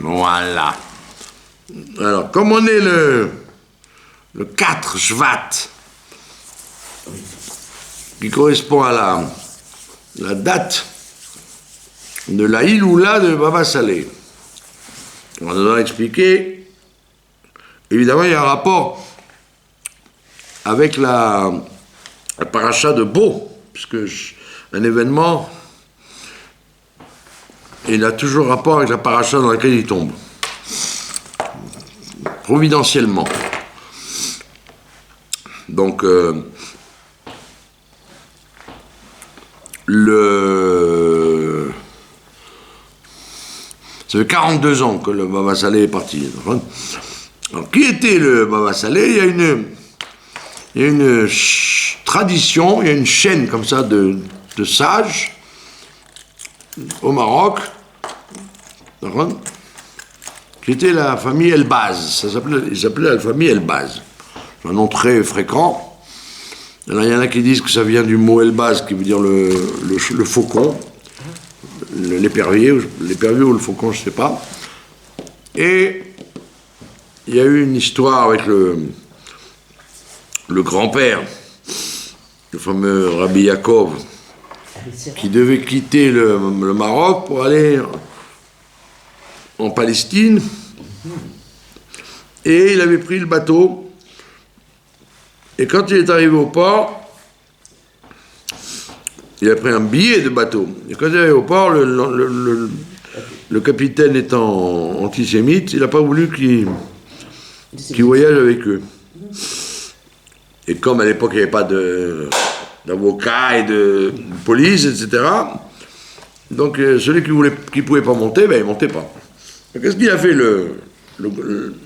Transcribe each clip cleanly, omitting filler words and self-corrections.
Voilà. Alors, comme on est le 4 Shvat, qui correspond à la date de la Iloula de Baba Salé, on nous a expliqué, évidemment, il y a un rapport avec la paracha de Bo, puisque un événement, il a toujours rapport avec la paracha dans laquelle il tombe, providentiellement. Donc, ça fait 42 ans que le Baba Salé est parti. Alors, qui était le Baba Salé? Il y a une tradition, il y a une chaîne comme ça de sages au Maroc, qui était la famille Elbaz. Ils s'appelaient la famille Elbaz. Un nom très fréquent. Alors, il y en a qui disent que ça vient du mot Elbaz, qui veut dire le faucon, l'épervier ou le faucon, je ne sais pas. Et il y a eu une histoire avec le grand-père, le fameux Rabbi Yaakov, qui devait quitter le Maroc pour aller en Palestine. Et il avait pris le bateau. Et quand il est arrivé au port, il a pris un billet de bateau. Et quand il est arrivé au port, le capitaine étant antisémite, il n'a pas voulu qu'il voyage avec eux. Et comme à l'époque il n'y avait pas d'avocat et de police, etc., donc celui qui ne pouvait pas monter, ben, il ne montait pas. Qu'est-ce qu'il a fait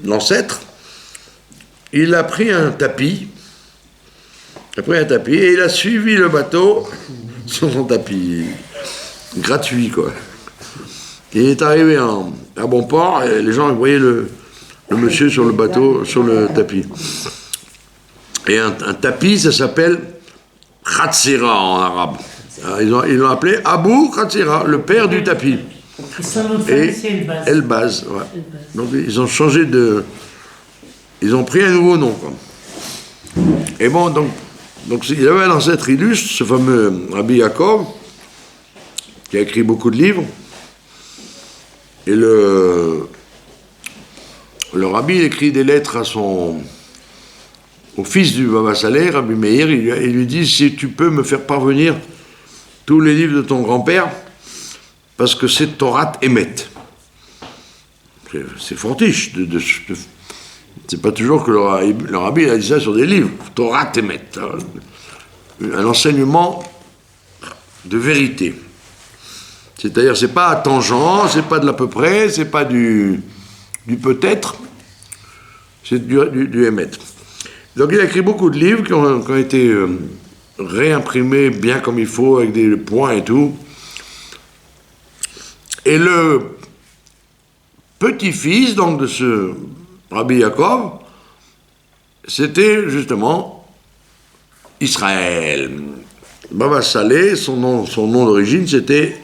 l'ancêtre? Il a pris un tapis. Et il a suivi le bateau sur son tapis. Gratuit, quoi. Et il est arrivé à bon port, et les gens voyaient le monsieur sur le bateau, sur le tapis. Et un tapis, ça s'appelle Khatsira en arabe. Alors, ils l'ont appelé Abu Khatsira, le père du tapis. Et Elbaz, ouais. Donc ils ont changé ils ont pris un nouveau nom, quoi. Et bon, donc il avait un ancêtre illustre, ce fameux Rabbi Yaakov, qui a écrit beaucoup de livres. Et le Rabbi écrit des lettres au fils du Baba Salé, Rabbi Meir. Il lui dit: si tu peux me faire parvenir tous les livres de ton grand-père, parce que c'est Torah Emet. C'est fortiche. C'est pas toujours que le Rabbi a dit ça sur des livres. Torah Emet. Un enseignement de vérité. C'est-à-dire, c'est pas à tangent, c'est pas de l'à peu près, c'est pas du peut-être, c'est du Emet. Donc il a écrit beaucoup de livres qui ont été réimprimés bien comme il faut, avec des points et tout. Et le petit-fils donc de ce Rabbi Yaakov, c'était justement Israël. Baba Salé, son nom d'origine, c'était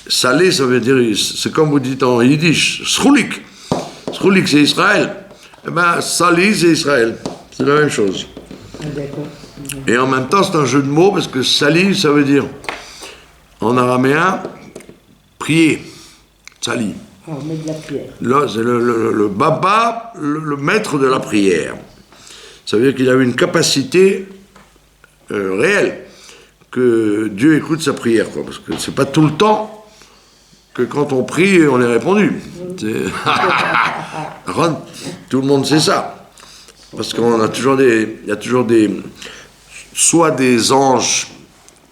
Salé, ça veut dire, c'est comme vous dites en yiddish, Schoulik. Schoulik, c'est Israël. Eh bien, Salé, c'est Israël. C'est la même chose. D'accord. Et en même temps, c'est un jeu de mots, parce que Sali, ça veut dire, en araméen, prier. Sali. Ah, on met de la prière. Là, c'est le Baba, le maître de la prière. Ça veut dire qu'il avait une capacité réelle, que Dieu écoute sa prière, quoi, parce que c'est pas tout le temps que quand on prie, on est répondu. Tout le monde sait ça. Parce qu'il y a toujours soit des anges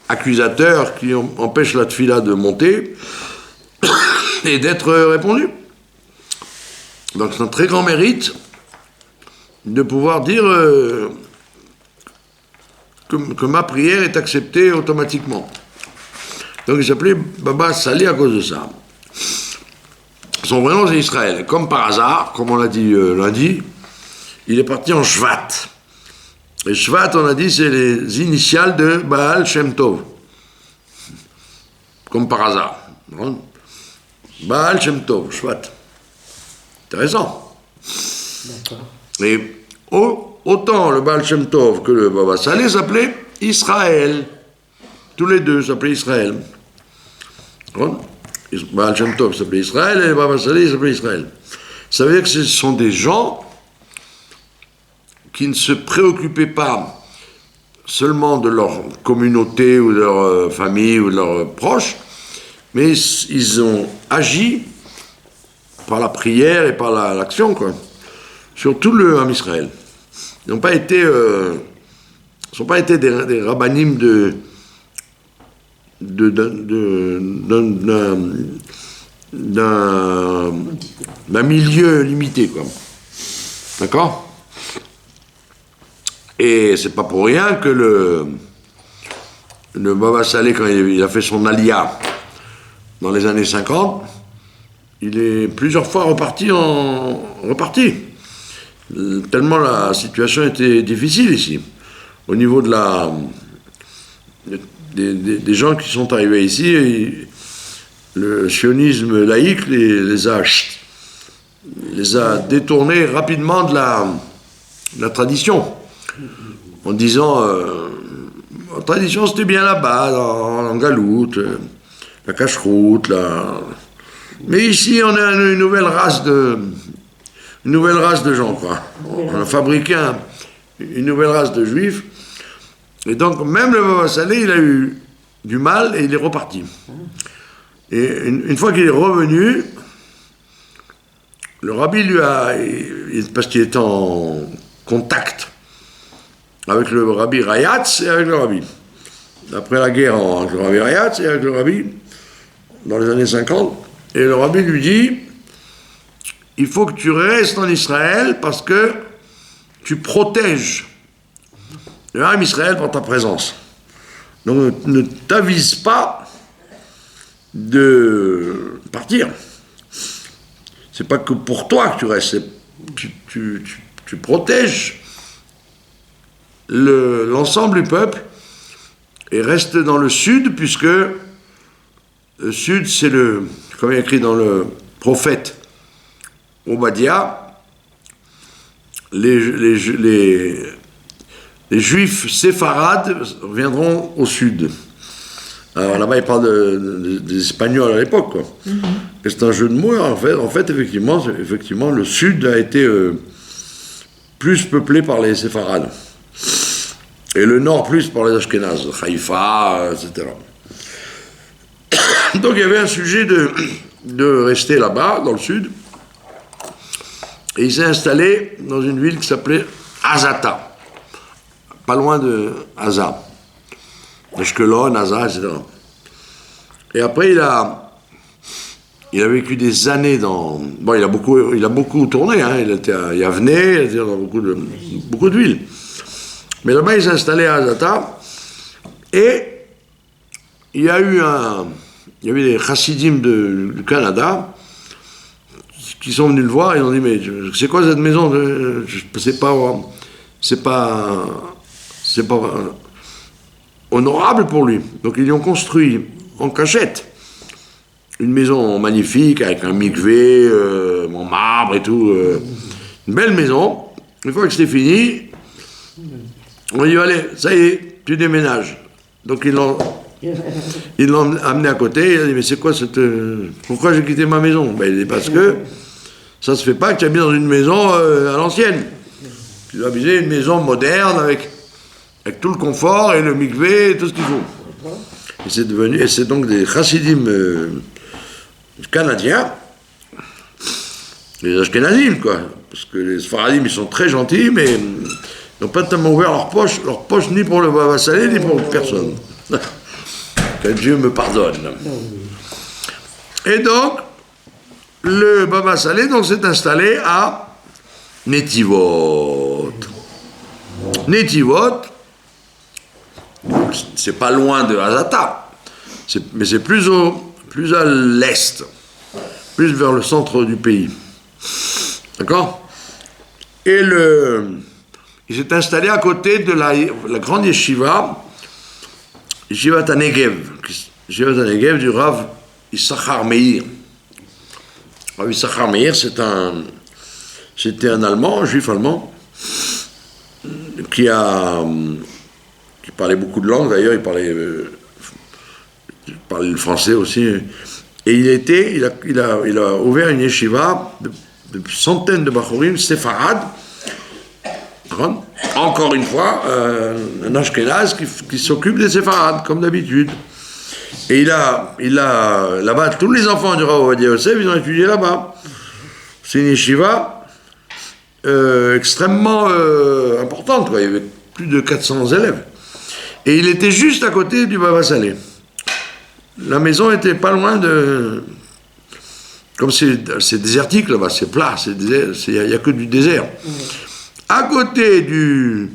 accusateurs qui empêchent la tfila de monter et d'être répondu. Donc c'est un très grand mérite de pouvoir dire que ma prière est acceptée automatiquement. Donc il s'appelait Baba Salé à cause de ça. Son vrai nom c'est Israël. Comme par hasard, comme on l'a dit lundi, il est parti en Shvat. Et Shvat, on a dit, c'est les initiales de Baal Shem Tov. Comme par hasard. Baal Shem Tov, Shvat. Intéressant. D'accord. Et autant le Baal Shem Tov que le Baba Saleh s'appelaient Israël. Tous les deux s'appelaient Israël. Baal Shem Tov s'appelait Israël et le Baba Saleh s'appelait Israël. Ça veut dire que ce sont des gens qui ne se préoccupaient pas seulement de leur communauté ou de leur famille ou de leurs proches, mais ils ont agi par la prière et par l'action, quoi, sur tout le Ham Israël. Ils n'ont pas été, sont pas été des rabbanim d'un milieu limité, quoi. D'accord? Et c'est pas pour rien que le Baba Saleh, quand il a fait son alia dans les années 50, il est plusieurs fois reparti. Tellement la situation était difficile ici. Au niveau de des gens qui sont arrivés ici, le sionisme laïque les a détournés rapidement de la tradition. En disant, la tradition c'était bien là-bas, en Galoute, la cacheroute, mais ici on a une nouvelle race de gens, quoi. On a fabriqué une nouvelle race de juifs, et donc même le Baba Saleh, il a eu du mal et il est reparti. Et une fois qu'il est revenu, le rabbi parce qu'il était en contact avec le rabbi Rayatz et avec le rabbi. Après la guerre avec le rabbi Rayatz et avec le rabbi, dans les années 50, et le rabbi lui dit, il faut que tu restes en Israël parce que tu protèges le Ham Israël par ta présence. Donc ne t'avise pas de partir. C'est pas que pour toi que tu restes, tu protèges l'ensemble du peuple et reste dans le sud, puisque le sud, c'est comme il est écrit dans le prophète Obadiah, les juifs séfarades reviendront au sud. Alors là-bas, il parle des Espagnols à l'époque, quoi. Et c'est un jeu de mots, en fait effectivement, le sud a été plus peuplé par les séfarades. Et le nord plus par les Ashkénazes, Haïfa, etc. Donc il y avait un sujet de rester là-bas, dans le sud. Et il s'est installé dans une ville qui s'appelait Azata, pas loin de Aza, Ashkelon, Aza, etc. Et après il a vécu des années bon, il a beaucoup tourné, hein. Il était à Yavne, il était dans beaucoup de villes. Mais là-bas, il s'est installé à Azata, et il y avait des chassidim du Canada qui sont venus le voir, et ils ont dit, mais c'est quoi cette maison? C'est pas honorable pour lui. Donc ils lui ont construit en cachette une maison magnifique, avec un mikvé, en marbre et tout, une belle maison. Une fois que c'était fini, on dit, allez, ça y est, tu déménages. Donc ils l'ont amené à côté, il a dit, mais c'est quoi pourquoi j'ai quitté ma maison? Ben, il dit, parce que ça se fait pas que tu habites dans une maison à l'ancienne. Tu dois habiter une maison moderne avec tout le confort et le mikvé et tout ce qu'il faut. Et c'est donc des chassidim canadiens, les ashkénazim, quoi. Parce que les sfaradim, ils sont très gentils, mais ils n'ont pas tellement ouvert leur poche ni pour le Baba Saleh, ni pour personne. Que Dieu me pardonne. Et donc, le Baba Saleh s'est installé à Netivot. Netivot, c'est pas loin de Azata, mais c'est plus à l'est, plus vers le centre du pays. D'accord? Et il s'est installé à côté de la grande yeshiva, Yeshivat HaNegev du Rav Issachar Meir. Rav Issachar Meir, c'est un C'était un Allemand, un juif allemand, qui parlait beaucoup de langues, d'ailleurs, il parlait le français aussi. Et il a ouvert une yeshiva de centaines de bachorim séfarades. Encore une fois, un ashkénaze qui s'occupe des séfarades, comme d'habitude. Et il a là-bas, tous les enfants du Rav Ovadia Yosef, ils ont étudié là-bas. C'est une yeshiva extrêmement importante, quoi. Il y avait plus de 400 élèves. Et il était juste à côté du Baba Salé. La maison était pas loin de... Comme c'est désertique là-bas, c'est plat, il n'y a que du désert. À côté de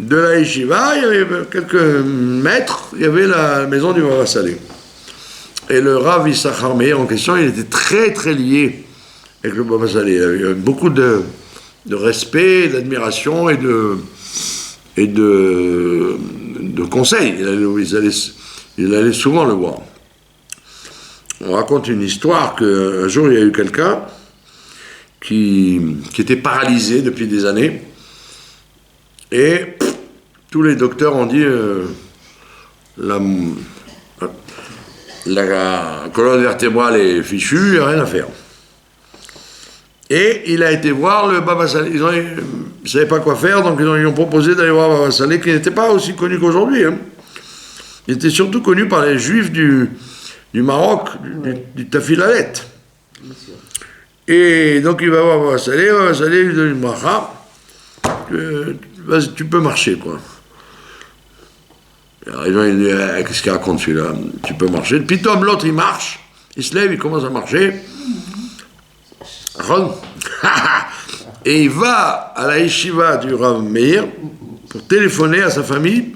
la yeshiva, il y avait quelques mètres, il y avait la maison du Baba Salé. Et le Rav Yissachar Meir en question, il était très très lié avec le Baba Salé. Il avait beaucoup de respect, d'admiration et de conseils. Il allait souvent le voir. On raconte une histoire qu'un jour il y a eu quelqu'un qui était paralysé depuis des années et tous les docteurs ont dit la colonne vertébrale est fichue, il n'y a rien à faire. Et il a été voir le Baba Salé. Ils ne savaient pas quoi faire, donc ils lui ont proposé d'aller voir Baba Salé, qui n'était pas aussi connu qu'aujourd'hui. Hein. Il était surtout connu par les juifs du Maroc, du Tafilalet. Et donc il va voir Baba Salé lui donne une bracha, tu peux marcher, quoi. Alors les gens ils disent, qu'est-ce qu'il raconte celui-là? Tu peux marcher. Puis Tom, l'autre, il marche, il se lève, il commence à marcher. Et il va à la yeshiva du Rav Meir pour téléphoner à sa famille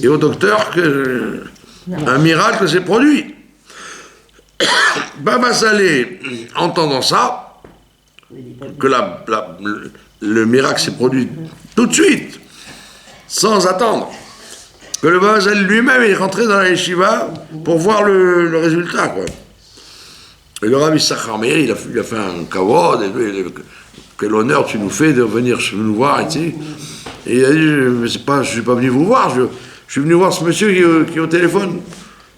et au docteur qu'un miracle s'est produit. Baba Salé, entendant ça, que le miracle s'est produit tout de suite, sans attendre, que le Baba Salé lui-même est rentré dans la yeshiva pour voir le résultat, quoi. Et le Rav Yissachar Meir, il a fait un kavod, quel honneur tu nous fais de venir nous voir, etc. Et il a dit, je ne suis pas venu vous voir, je suis venu voir ce monsieur qui est au téléphone.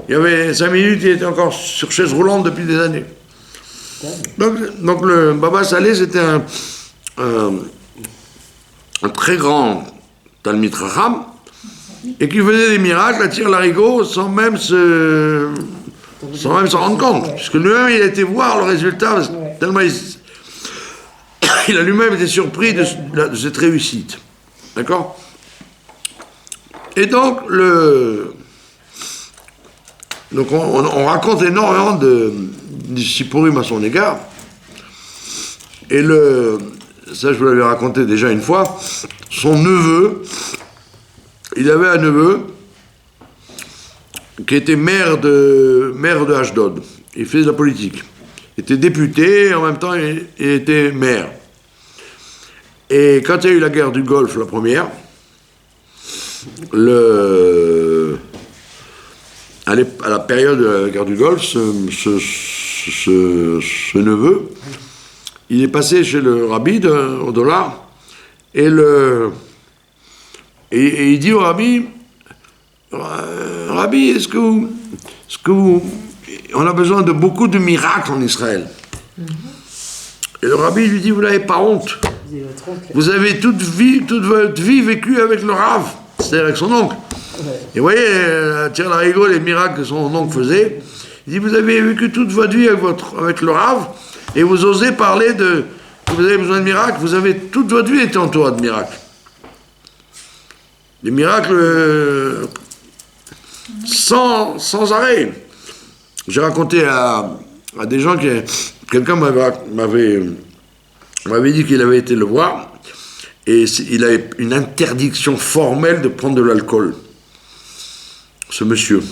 Il y avait 5 minutes, il était encore sur chaise roulante depuis des années. Donc le Baba Salé, c'était un très grand Talmid Chacham, et qui faisait des miracles à tir-larigot sans même s'en rendre compte. Puisque lui-même, il a été voir le résultat, tellement il a lui-même été surpris de cette réussite. D'accord? Et donc, on raconte énormément de Sipurim à son égard. Et ça, je vous l'avais raconté déjà une fois, son neveu, il avait un neveu qui était maire de Ashdod. Il faisait de la politique. Il était député et en même temps il était maire. Et quand il y a eu la guerre du Golfe, la première, à la période de la guerre du Golfe, ce neveu, il est passé chez le rabbi au dollar et il dit au rabbi, Rabbi, est-ce que on a besoin de beaucoup de miracles en Israël? Et le rabbi lui dit, vous n'avez pas honte. Vous avez toute votre vie vécue avec le Rav, c'est-à-dire avec son oncle. Et vous voyez, tir-larigot, les miracles que son oncle faisait. Il dit, vous avez vécu toute votre vie avec le Rav, et vous osez parler que vous avez besoin de miracles. Vous avez toute votre vie été entouré de miracles. Des miracles sans arrêt. J'ai raconté à des gens quelqu'un m'avait dit qu'il avait été le voir et il avait une interdiction formelle de prendre de l'alcool, ce monsieur.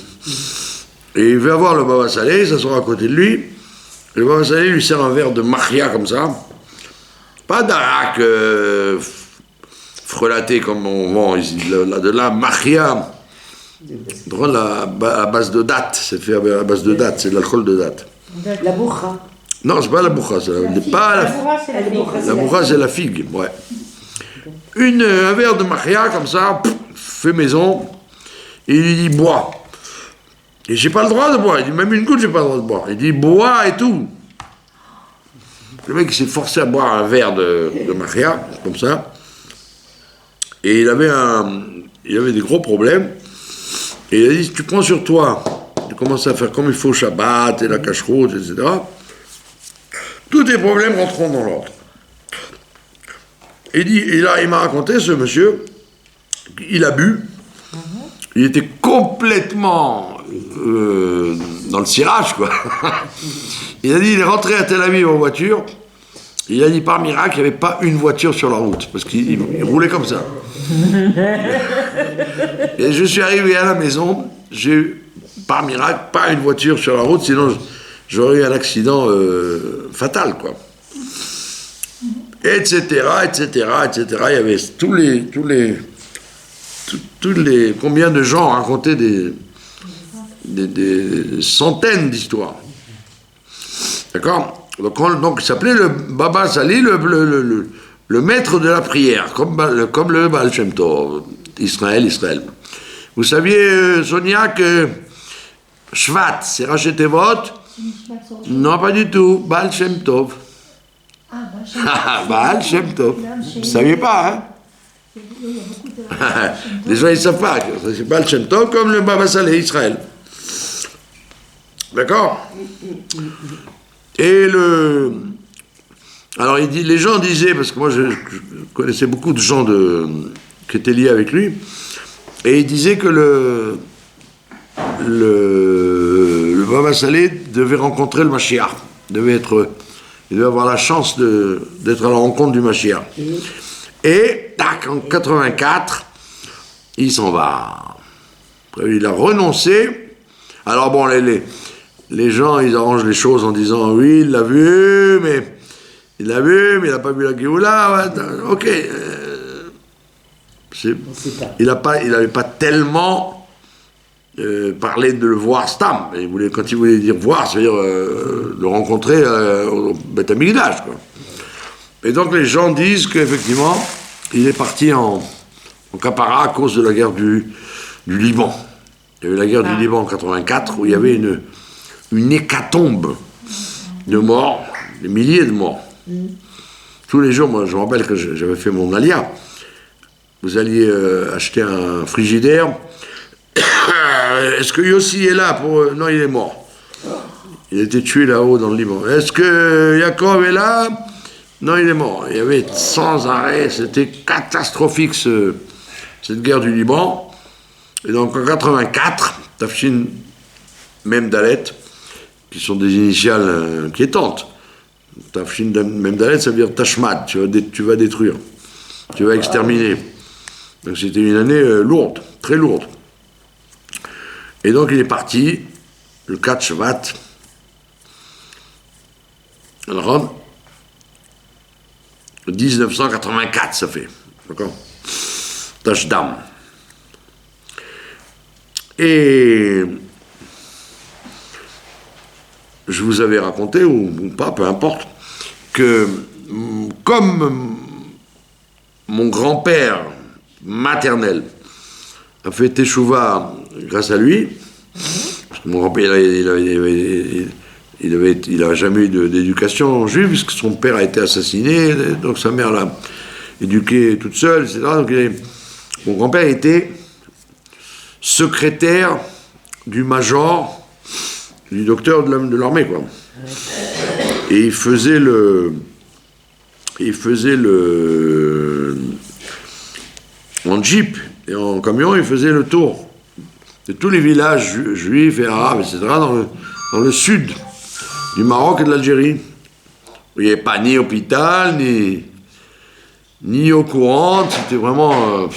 Et il va voir le Baba Salé, il s'assoit à côté de lui, et le Baba Salé lui sert un verre de mahia comme ça, pas d'arak frelaté comme on vend ici, de la mahia, à base de date, c'est fait à base de date, c'est de l'alcool de date. La bourra. Non, c'est pas la bourra, c'est pas la bourra, c'est la figue. La bourra, c'est la figue, ouais. Un verre de machia, comme ça, fait maison, et il lui dit, bois. Et j'ai pas le droit de boire. Il dit, même une goutte, j'ai pas le droit de boire. Il dit, bois et tout. Le mec, il s'est forcé à boire un verre de machia, comme ça. Et il avait des gros problèmes. Et il a dit, tu prends sur toi, tu commences à faire comme il faut Shabbat et la cache-route, etc. Tous tes problèmes rentreront dans l'ordre. Et là, il m'a raconté, ce monsieur, il a bu, il était complètement dans le cirage, quoi. Il a dit, il est rentré à Tel Aviv en voiture, il a dit, par miracle, il n'y avait pas une voiture sur la route, parce qu'il roulait comme ça. Et je suis arrivé à la maison, j'ai eu, par miracle, pas une voiture sur la route, sinon j'aurais eu un accident fatal, quoi. Etc., etc., etc. Il y avait tous les combien de gens racontaient des centaines d'histoires. D'accord? Donc il s'appelait le Baba Sali, le maître de la prière, comme le Baal Shem Tov, Israël. Vous saviez, Sonia, que Shvat, c'est Raché Tevot? Non, pas du tout, Baal Shem Tov. Baal Shem Tov. Vous ne saviez pas, hein? Les gens, ils ne savent pas. C'est Baal Shem Tov comme le Baba Salé, Israël. D'accord? Et alors, les gens disaient, parce que moi, je connaissais beaucoup de gens qui étaient liés avec lui, et ils disaient que le Baba Salé devait rencontrer le Mashiach. Il devait avoir la chance d'être à la rencontre du Mashiach. Et, tac, en 84, il s'en va. Il a renoncé. Alors bon, les gens, ils arrangent les choses en disant, oui, il l'a vu, mais il n'a pas vu la Géoula. Ouais, ok. Il n'avait pas tellement parlé de le voir Stam. Quand il voulait dire voir, c'est-à-dire le rencontrer au Beth Amikdash, quoi. Et donc les gens disent qu'effectivement, il est parti en Kapara à cause de la guerre du Liban. Il y avait la guerre du Liban en 84 où il y avait une hécatombe de morts, des milliers de morts. Tous les jours, moi je me rappelle que j'avais fait mon alia. Vous alliez acheter un frigidaire. Est-ce que Yossi est là pour... Non, il est mort. Il a été tué là-haut dans le Liban. Est-ce que Yaakov est là? Non, il est mort. Il y avait sans arrêt, c'était catastrophique cette guerre du Liban. Et donc en 84, Tafshin Mem Dalet, qui sont des initiales inquiétantes. Tafshin Mem Dalet, ça veut dire Tashmad, tu vas détruire, tu vas exterminer. Donc c'était une année lourde, très lourde. Et donc il est parti, le 4 Shvat, alors, 1984 ça fait, d'accord? Tashdam. Et je vous avais raconté, ou pas, peu importe, que comme mon grand-père maternel a fait Teshuvah grâce à lui, parce que mon grand-père, il n'a jamais eu d'éducation juive, puisque son père a été assassiné, donc sa mère l'a éduqué toute seule, etc. Donc mon grand-père était secrétaire du major, du docteur de l'armée, quoi. Et il faisait en jeep et en camion, il faisait le tour de tous les villages juifs et arabes, etc., dans le sud du Maroc et de l'Algérie. Il n'y avait pas ni hôpital, ni eau courante, c'était vraiment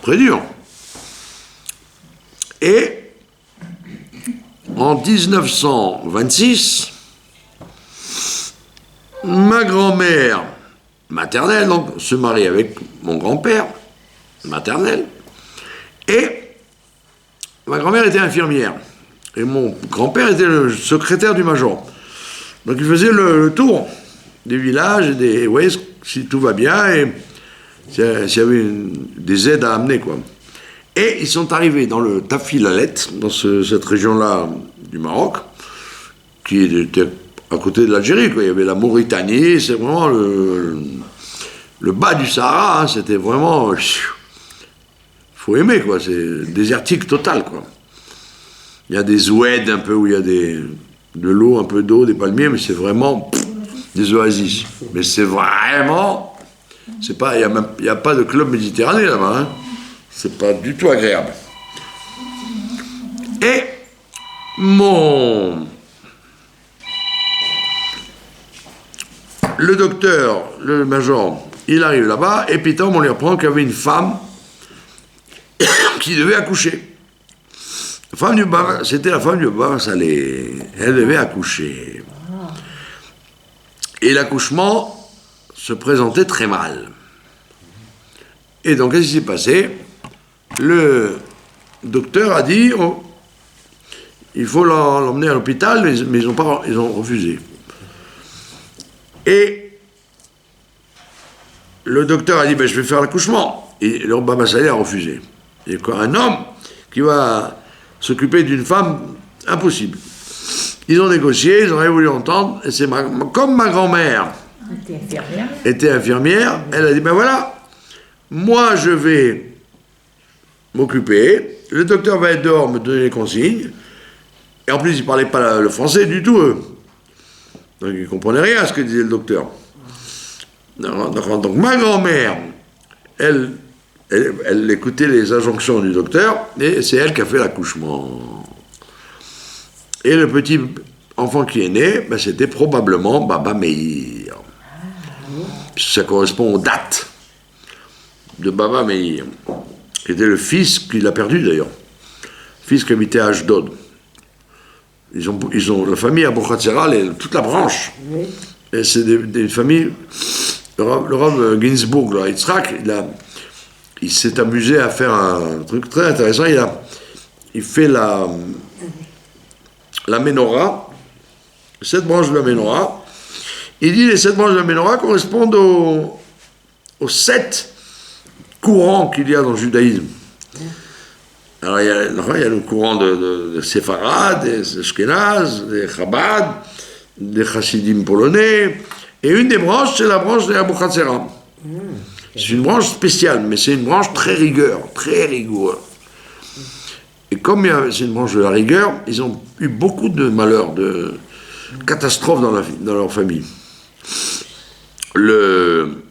très dur. Et en 1926, ma grand-mère maternelle donc, se marie avec mon grand-père maternel, et ma grand-mère était infirmière, et mon grand-père était le secrétaire du major. Donc il faisait le tour des villages, et vous voyez si tout va bien, et s'il y avait des aides à amener, quoi. Et ils sont arrivés dans le Tafilalet, dans cette région-là du Maroc, qui était à côté de l'Algérie, quoi. Il y avait la Mauritanie, c'est vraiment le bas du Sahara, hein, c'était vraiment... Il faut aimer, quoi, c'est désertique total, quoi. Il y a des oueds un peu, où il y a de l'eau, un peu d'eau, des palmiers, mais c'est vraiment des oasis. Mais c'est vraiment... C'est pas, il n'y a pas de club méditerranéen là-bas, hein. C'est pas du tout agréable. Et le docteur, le major, il arrive là-bas, et puis on lui apprend qu'il y avait une femme qui devait accoucher. C'était la femme du Baba Saleh. Elle devait accoucher. Et l'accouchement se présentait très mal. Et donc, qu'est-ce qui s'est passé? Le docteur a dit il faut l'emmener à l'hôpital, mais ils ont refusé. Et le docteur a dit je vais faire l'accouchement. Et le Baba Saleh a refusé. Il y a quoi, un homme qui va s'occuper d'une femme, impossible. Ils ont négocié, ils n'ont voulu entendre, et c'est comme ma grand-mère était infirmière, elle a dit voilà, moi je vais m'occuper, le docteur va être dehors, me donner les consignes, et en plus ils ne parlaient pas le français du tout, eux. Donc ils ne comprenaient rien à ce que disait le docteur. Donc ma grand-mère, elle écoutait les injonctions du docteur, et c'est elle qui a fait l'accouchement. Et le petit enfant qui est né, c'était probablement Baba Meir. Ça correspond aux dates de Baba Meir, qui était le fils qu'il a perdu d'ailleurs, fils qui habitait à Ashdod. Ils ont la famille Abou Khatsera, toute la branche. Oui. Et c'est des familles. Le Rav Ginsburg, le Yitzhak, il s'est amusé à faire un truc très intéressant. Il fait la Ménorah, 7 branches de la Ménorah. Il dit les 7 branches de la Ménorah correspondent aux 7 courants qu'il y a dans le judaïsme. Alors il y a le courant de Séfarad, des Ashkénazes, des Chabad, des Chassidim polonais, et une des branches, c'est la branche de Abou Khatsera. C'est une branche spéciale, mais c'est une branche très rigoureuse. Et comme c'est une branche de la rigueur, ils ont eu beaucoup de malheurs, de catastrophes dans leur famille. Le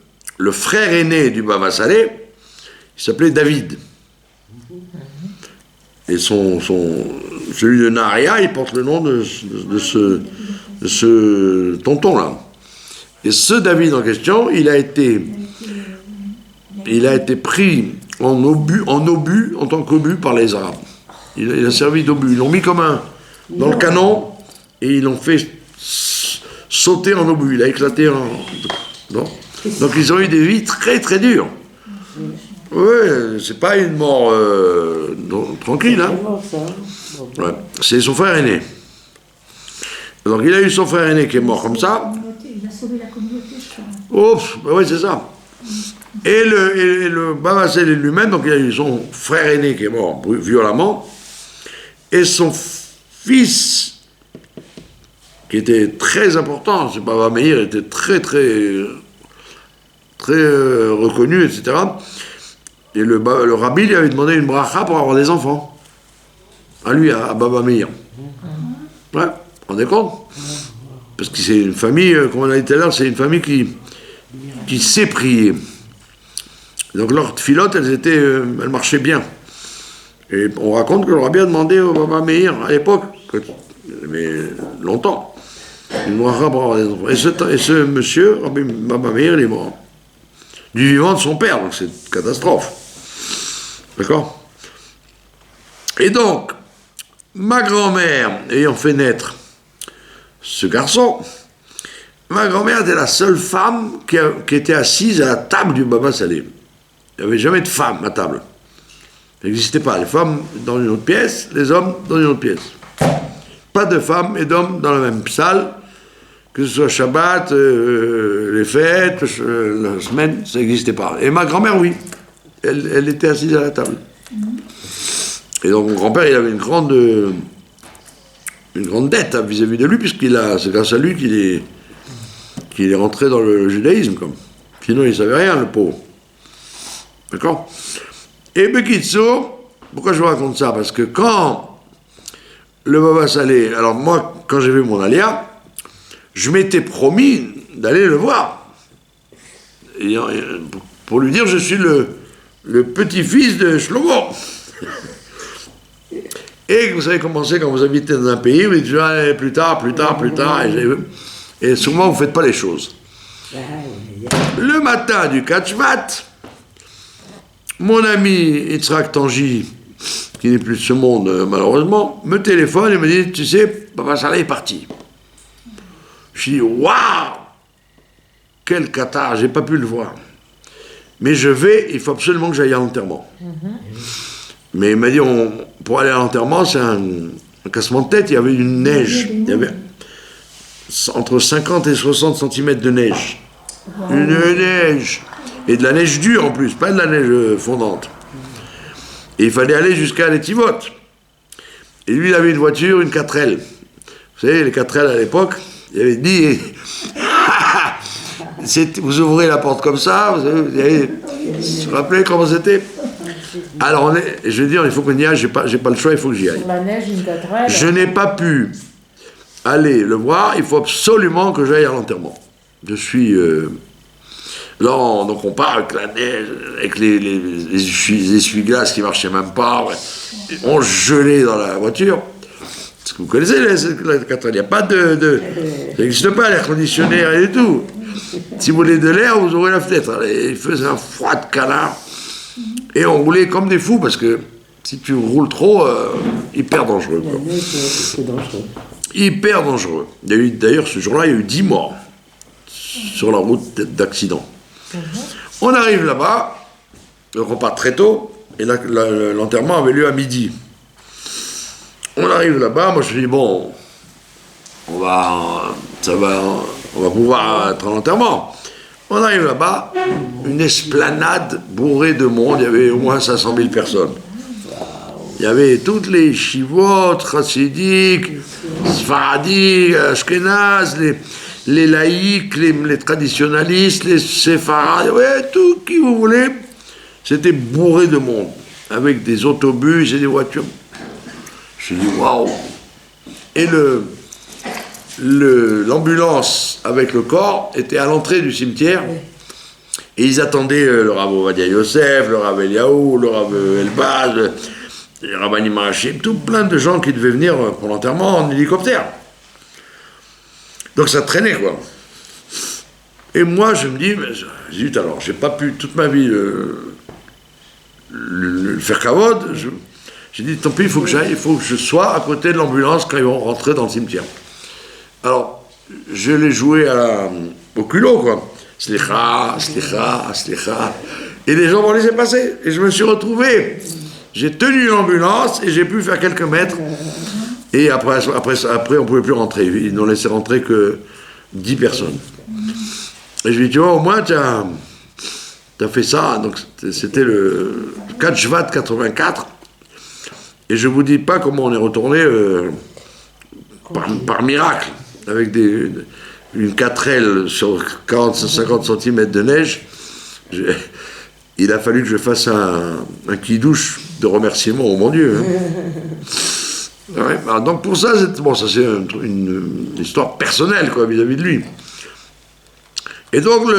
frère aîné du Baba Saleh, il s'appelait David. Et celui de Naharia, il porte le nom de ce tonton-là. Et ce David en question, il a été pris en obus en tant qu'obus par les Arabes. Il a servi d'obus. Ils l'ont mis comme dans le canon et ils l'ont fait sauter en obus. Il a éclaté Donc ils ont eu des vies très très dures. Oui, c'est pas une mort tranquille, hein. Ouais. C'est son frère aîné. Donc il a eu son frère aîné qui est mort comme ça. Il a sauvé la communauté, je crois. Oh, oui, c'est ça. Et le Baba Saleh lui-même, donc il a eu son frère aîné qui est mort violemment, et son fils, qui était très important, ce Baba Meir était très reconnu, etc. Et le rabbi lui avait demandé une bracha pour avoir des enfants. À lui, à Baba Meir. Ouais, vous vous rendez compte? Parce que c'est une famille, comme on a dit tout à l'heure, c'est une famille qui sait prier. Donc leurs filotes, elles marchaient bien. Et on raconte que le rabbi a demandé au Baba Meir, à l'époque, mais longtemps, une bracha pour avoir des enfants. Et ce monsieur, Rabbi Baba Meir, il est mort. Du vivant de son père, donc c'est une catastrophe. D'accord? Et donc, ma grand-mère ayant fait naître ce garçon, ma grand-mère était la seule femme qui était assise à la table du Baba Saleh. Il n'y avait jamais de femme à table. Ça n'existait pas. Les femmes dans une autre pièce, les hommes dans une autre pièce. Pas de femmes et d'hommes dans la même salle. Que ce soit Shabbat, les fêtes, la semaine, ça n'existait pas. Et ma grand-mère, oui. Elle était assise à la table. Et donc mon grand-père, il avait une grande dette vis-à-vis de lui, c'est grâce à lui qu'il est rentré dans le judaïsme, comme. Sinon, il ne savait rien, le pauvre. D'accord? Et Bekitso, pourquoi je vous raconte ça? Parce que quand le Baba Salé, alors moi, quand j'ai vu mon alia, je m'étais promis d'aller le voir. Et, pour lui dire, je suis le petit-fils de Shlomo. Et vous savez comment c'est quand vous habitez dans un pays, vous dites plus tard, et souvent vous ne faites pas les choses. Le matin du Kachmat, mon ami Yitzhak Tanji, qui n'est plus de ce monde malheureusement, me téléphone et me dit, tu sais, Baba Saleh est parti. Je dis, waouh, quel cathare, j'ai pas pu le voir. Mais il faut absolument que j'aille à l'enterrement. Mais il m'a dit, pour aller à l'enterrement, c'est un cassement de tête, il y avait une neige. Il y avait entre 50 et 60 cm de neige. Une neige. Et de la neige dure en plus, pas de la neige fondante. Et il fallait aller jusqu'à l'Etivot. Et lui, il avait une voiture, une 4L. Vous savez, les 4L à l'époque, il avait dit, vous ouvrez la porte comme ça, vous vous rappelez comment c'était? Alors, je vais dire, il faut qu'on y aille, j'ai pas le choix, il faut que j'y aille. Sur la neige, une 4L. Je n'ai pas pu aller le voir, il faut absolument que j'aille à l'enterrement. Je suis... Là, donc on part avec la neige, avec les essuie-glaces qui ne marchaient même pas, on gelait dans la voiture. Parce que vous connaissez la 4L, il n'y a pas ça n'existe pas, l'air conditionné, rien du tout. Si vous voulez de l'air, vous ouvrez la fenêtre. Il faisait un froid de canard. Et on roulait comme des fous, parce que si tu roules trop, hyper dangereux. Quoi. C'est dangereux. Hyper dangereux. D'ailleurs, ce jour-là, il y a eu 10 morts sur la route d'accident. On arrive là-bas, donc on part très tôt, et l'enterrement avait lieu à midi. On arrive là-bas, moi je me dis, bon, on va pouvoir être à l'enterrement. On arrive là-bas, une esplanade bourrée de monde, il y avait au moins 500 000 personnes. Il y avait toutes les chivot, chassidiques, sfaradiques, ashkénazes, les laïcs, les traditionalistes, les séfarades, ouais, tout qui vous voulez. C'était bourré de monde, avec des autobus et des voitures. Je me suis dit, waouh! Et l'ambulance avec le corps était à l'entrée du cimetière. Et ils attendaient le Rav Ovadia Yosef, le Rav Eliaou, le Rav Elbaz, le Rav Animachim, tout plein de gens qui devaient venir pour l'enterrement en hélicoptère. Donc ça traînait, quoi. Et moi, je me dis, zut, alors, j'ai pas pu toute ma vie le faire kavod. J'ai dit, tant pis, il faut que j'aille, il faut que je sois à côté de l'ambulance quand ils vont rentrer dans le cimetière. Alors, je l'ai joué au culot, quoi. Slicha, slicha, slicha. Et les gens m'ont laissé passer. Et je me suis retrouvé. J'ai tenu l'ambulance et j'ai pu faire quelques mètres. Et après on ne pouvait plus rentrer. Ils n'ont laissé rentrer que 10 personnes. Et je lui ai dit, tu vois, au moins, tu as fait ça. Donc, c'était le 4 Shvat 84. Et je ne vous dis pas comment on est retourné par miracle, avec une 4L sur 40-50 cm de neige. Il a fallu que je fasse un kidouche de remerciement au mon Dieu. Hein. Ouais, alors donc pour ça, c'est une histoire personnelle quoi, vis-à-vis de lui. Et donc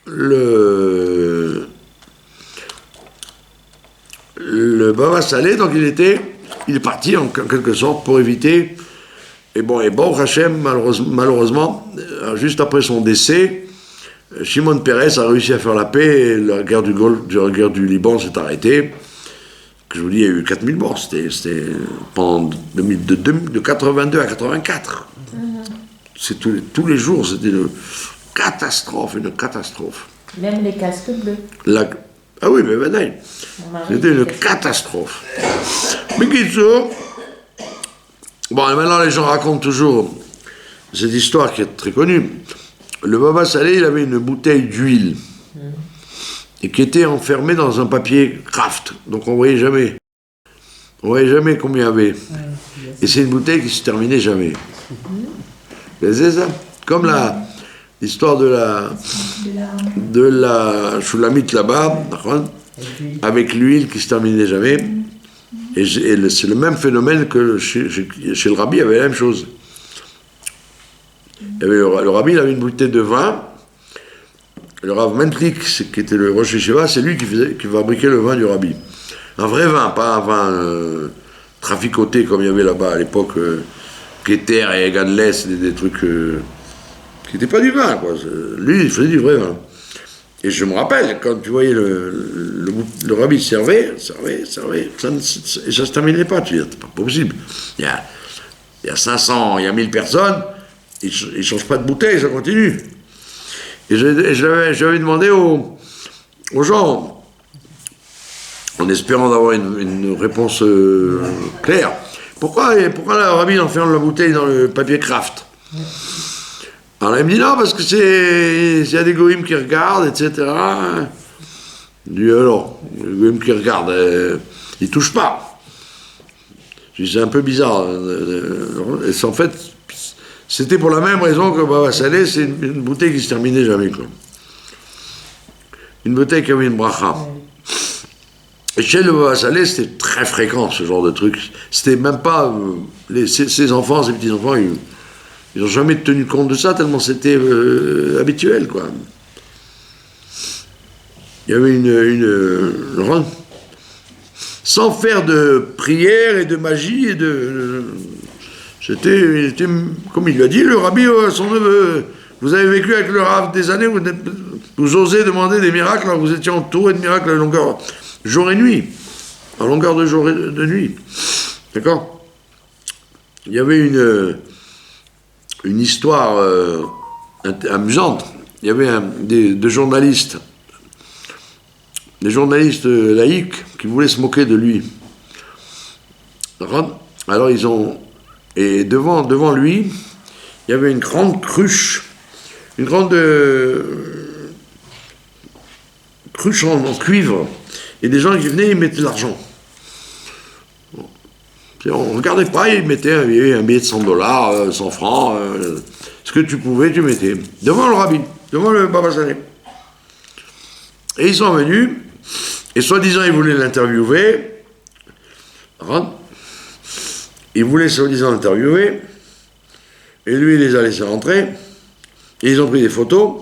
le Baba Salé, donc il est parti en quelque sorte pour éviter. Et bon, Hachem, malheureusement, juste après son décès, Shimon Peres a réussi à faire la paix et la guerre du Liban s'est arrêtée. Que je vous dis, il y a eu 4000 morts. C'était pendant de 82 à 84. C'est tous les jours, c'était une catastrophe. Même les casques bleus. Ah oui, mais maintenant, c'était une catastrophe. Mais Kitso, bon, et maintenant les gens racontent toujours cette histoire qui est très connue. Le Baba Saleh, il avait une bouteille d'huile et qui était enfermée dans un papier kraft. Donc on voyait jamais. On voyait jamais combien il y avait. Et c'est une bouteille qui se terminait jamais. C'est ça. Comme l'histoire de la choulamite là-bas, avec l'huile qui se terminait jamais. Et c'est le même phénomène que chez le rabbi, il y avait la même chose. Il y avait le rabbi, il avait une bouteille de vin. Le Rav Mentlik, qui était le Rosh Yeshiva, c'est lui qui fabriquait le vin du rabbi. Un vrai vin, pas un vin traficoté comme il y avait là-bas à l'époque, Keter et Ganless, des trucs qui n'étaient pas du vin, quoi. Lui, il faisait du vrai vin. Et je me rappelle, quand tu voyais le rabbi servait, et ça ne se terminait pas. Tu dis, c'est pas possible. Il y a 500, il y a 1000 personnes, ils ne changent pas de bouteille, ça continue. Et j'avais demandé aux gens, en espérant d'avoir une réponse claire, pourquoi le rabbi enferme la bouteille dans le papier kraft? Alors il me dit non, parce que il y a des goïms qui regardent, etc. Je dis alors, les goïms qui regardent, ils ne touchent pas. Je dis c'est un peu bizarre. Et en fait, c'était pour la même raison que Baba Saleh, c'est une bouteille qui ne se terminait jamais, quoi. Une bouteille qui avait une bracha. Et chez le Baba Saleh, c'était très fréquent, ce genre de truc. C'était même pas... ses enfants, ses petits-enfants, ils n'ont jamais tenu compte de ça, tellement c'était habituel, quoi. Il y avait sans faire de prière et de magie, c'était, comme il l'a dit, le rabbi à son neveu. Vous avez vécu avec le Rav des années, vous osez demander des miracles, alors vous étiez entouré de miracles à longueur, jour et nuit, à longueur de jour et de nuit. D'accord? Il y avait une histoire amusante. Il y avait des journalistes laïcs qui voulaient se moquer de lui. Alors ils ont... Et devant lui, il y avait une grande cruche, cruche en cuivre. Et des gens qui venaient, ils mettaient de l'argent. On ne regardait pas, ils mettaient un billet de $100, 100 francs, ce que tu pouvais, tu mettais. Devant le rabbi, devant le Baba Saleh. Et ils sont venus, et soi-disant, ils voulaient l'interviewer. Ils voulaient soi-disant l'interviewer, et lui, il les a laissés rentrer, et ils ont pris des photos,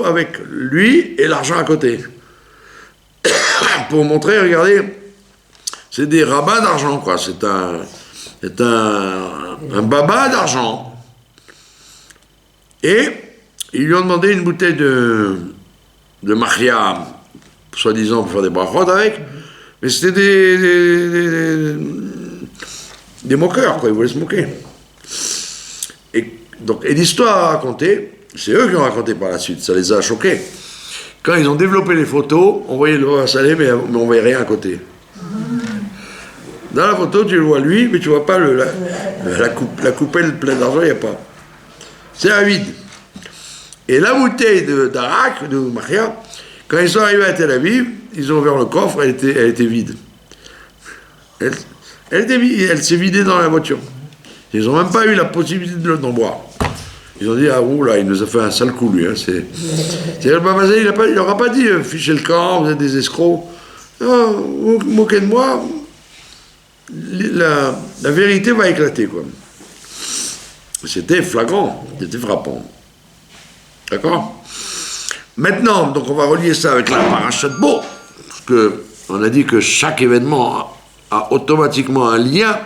avec lui et l'argent à côté. Pour montrer, regardez, c'est des rabats d'argent, quoi. C'est un baba d'argent. Et ils lui ont demandé une bouteille de Mahia, soi-disant pour faire des brachot avec, mais c'était des moqueurs, quoi. Ils voulaient se moquer. Et l'histoire à raconter, c'est eux qui ont raconté par la suite, ça les a choqués. Quand ils ont développé les photos, on voyait le Baba Saleh, mais on voyait rien à côté. Dans la photo, tu le vois lui, mais tu vois pas la coupelle pleine d'argent, il n'y a pas. C'est un vide. Et la bouteille d'Arak, de Mahia, quand ils sont arrivés à Tel Aviv, ils ont ouvert le coffre, elle était vide. Elle s'est vidée dans la voiture. Ils n'ont même pas eu la possibilité d'en boire. Ils ont dit, ah oula, il nous a fait un sale coup, lui. Hein, c'est le Baba Saleh, il n'aura pas dit, fichez le camp, vous êtes des escrocs. Non, vous moquez de moi, la vérité va éclater, quoi. C'était flagrant, c'était frappant. D'accord? Maintenant, donc on va relier ça avec la parashat Bo, parce qu'on a dit que chaque événement a automatiquement un lien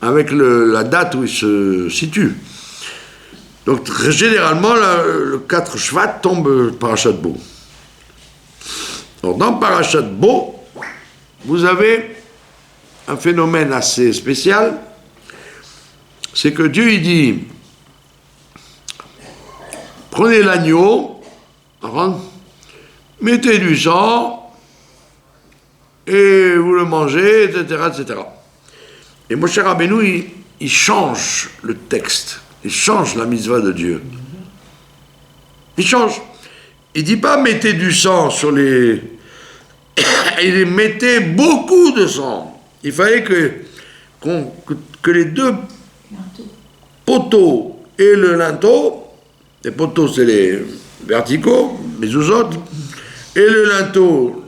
avec la date où il se situe. Donc généralement, le 4 Shvat tombe parashat Bo. Alors dans parashat Bo, vous avez un phénomène assez spécial, c'est que Dieu il dit, prenez l'agneau, mettez du sang, et vous le mangez, etc., etc. Et Moshe Rabbeinu, il change le texte, il change la mitzvah de Dieu. Il change. Il ne dit pas mettez du sang sur les... Il mettait beaucoup de sang. Il fallait que les deux poteaux et le linteau, les poteaux c'est les verticaux, les zouzotes, et le linteau,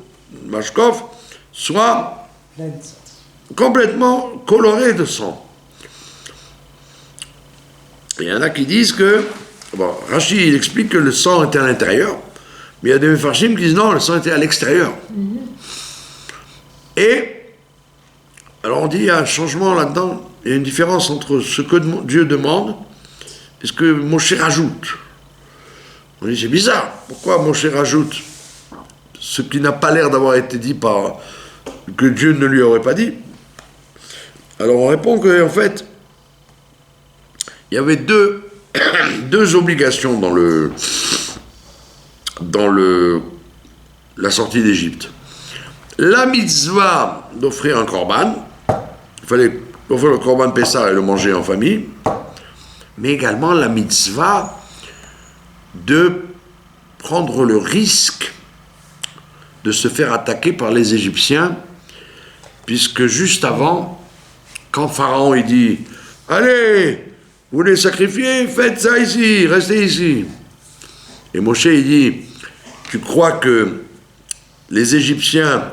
mashkov, soient complètement colorés de sang. Il y en a qui disent que, bon, Rashi il explique que le sang était à l'intérieur, mais il y a des Mefarshim qui disent non, le sang était à l'extérieur. Et, alors on dit, il y a un changement là-dedans, il y a une différence entre ce que Dieu demande et ce que Moshe rajoute. On dit, c'est bizarre, pourquoi Moshe rajoute ce qui n'a pas l'air d'avoir été dit par... que Dieu ne lui aurait pas dit? Alors on répond qu'en fait, il y avait deux obligations dans la sortie d'Égypte. La mitzvah d'offrir un korban, il fallait offrir le korban Pessah et le manger en famille, mais également la mitzvah de prendre le risque de se faire attaquer par les Égyptiens, puisque juste avant, quand Pharaon il dit « Allez, vous voulez sacrifier, faites ça ici, restez ici ». Et Moshe il dit « Tu crois que les Égyptiens,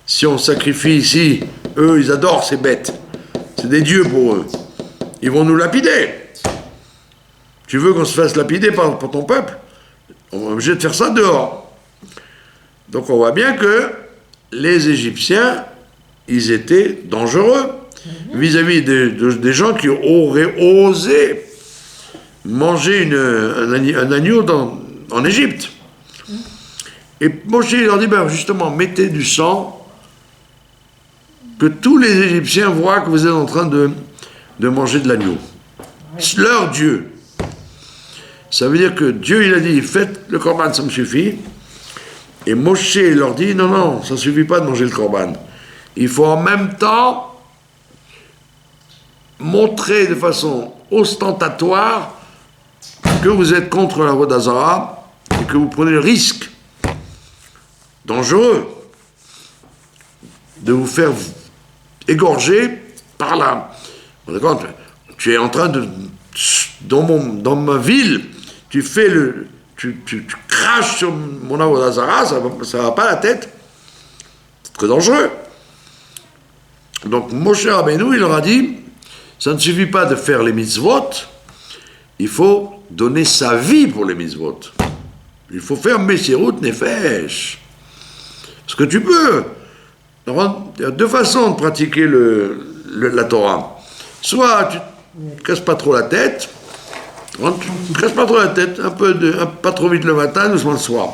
si on sacrifie ici, eux ils adorent ces bêtes, c'est des dieux pour eux, ils vont nous lapider. Tu veux qu'on se fasse lapider par ton peuple? On est obligé de faire ça dehors. » Donc on voit bien que les Égyptiens, ils étaient dangereux vis-à-vis des gens qui auraient osé manger un agneau en Égypte. Et Moshe leur dit, ben justement, mettez du sang, que tous les Égyptiens voient que vous êtes en train de manger de l'agneau. C'est leur Dieu. Ça veut dire que Dieu, il a dit, faites le korban, ça me suffit. Et Moshe leur dit, non, non, ça ne suffit pas de manger le korban. Il faut en même temps montrer de façon ostentatoire que vous êtes contre la voie d'Azara et que vous prenez le risque dangereux de vous faire égorger par là. Vous vous rendez compte, tu es en train de... Dans ma ville, tu fais le... Tu craches sur mon Avodazara, ça va pas la tête. C'est très dangereux. Donc Moshe Rabbeinu, il leur a dit, ça ne suffit pas de faire les mitzvot, il faut donner sa vie pour les mitzvot. Il faut faire Messirut Nefesh. Parce que tu peux. Alors, il y a deux façons de pratiquer la Torah. Soit tu ne casses pas trop la tête, pas trop vite le matin, doucement le soir.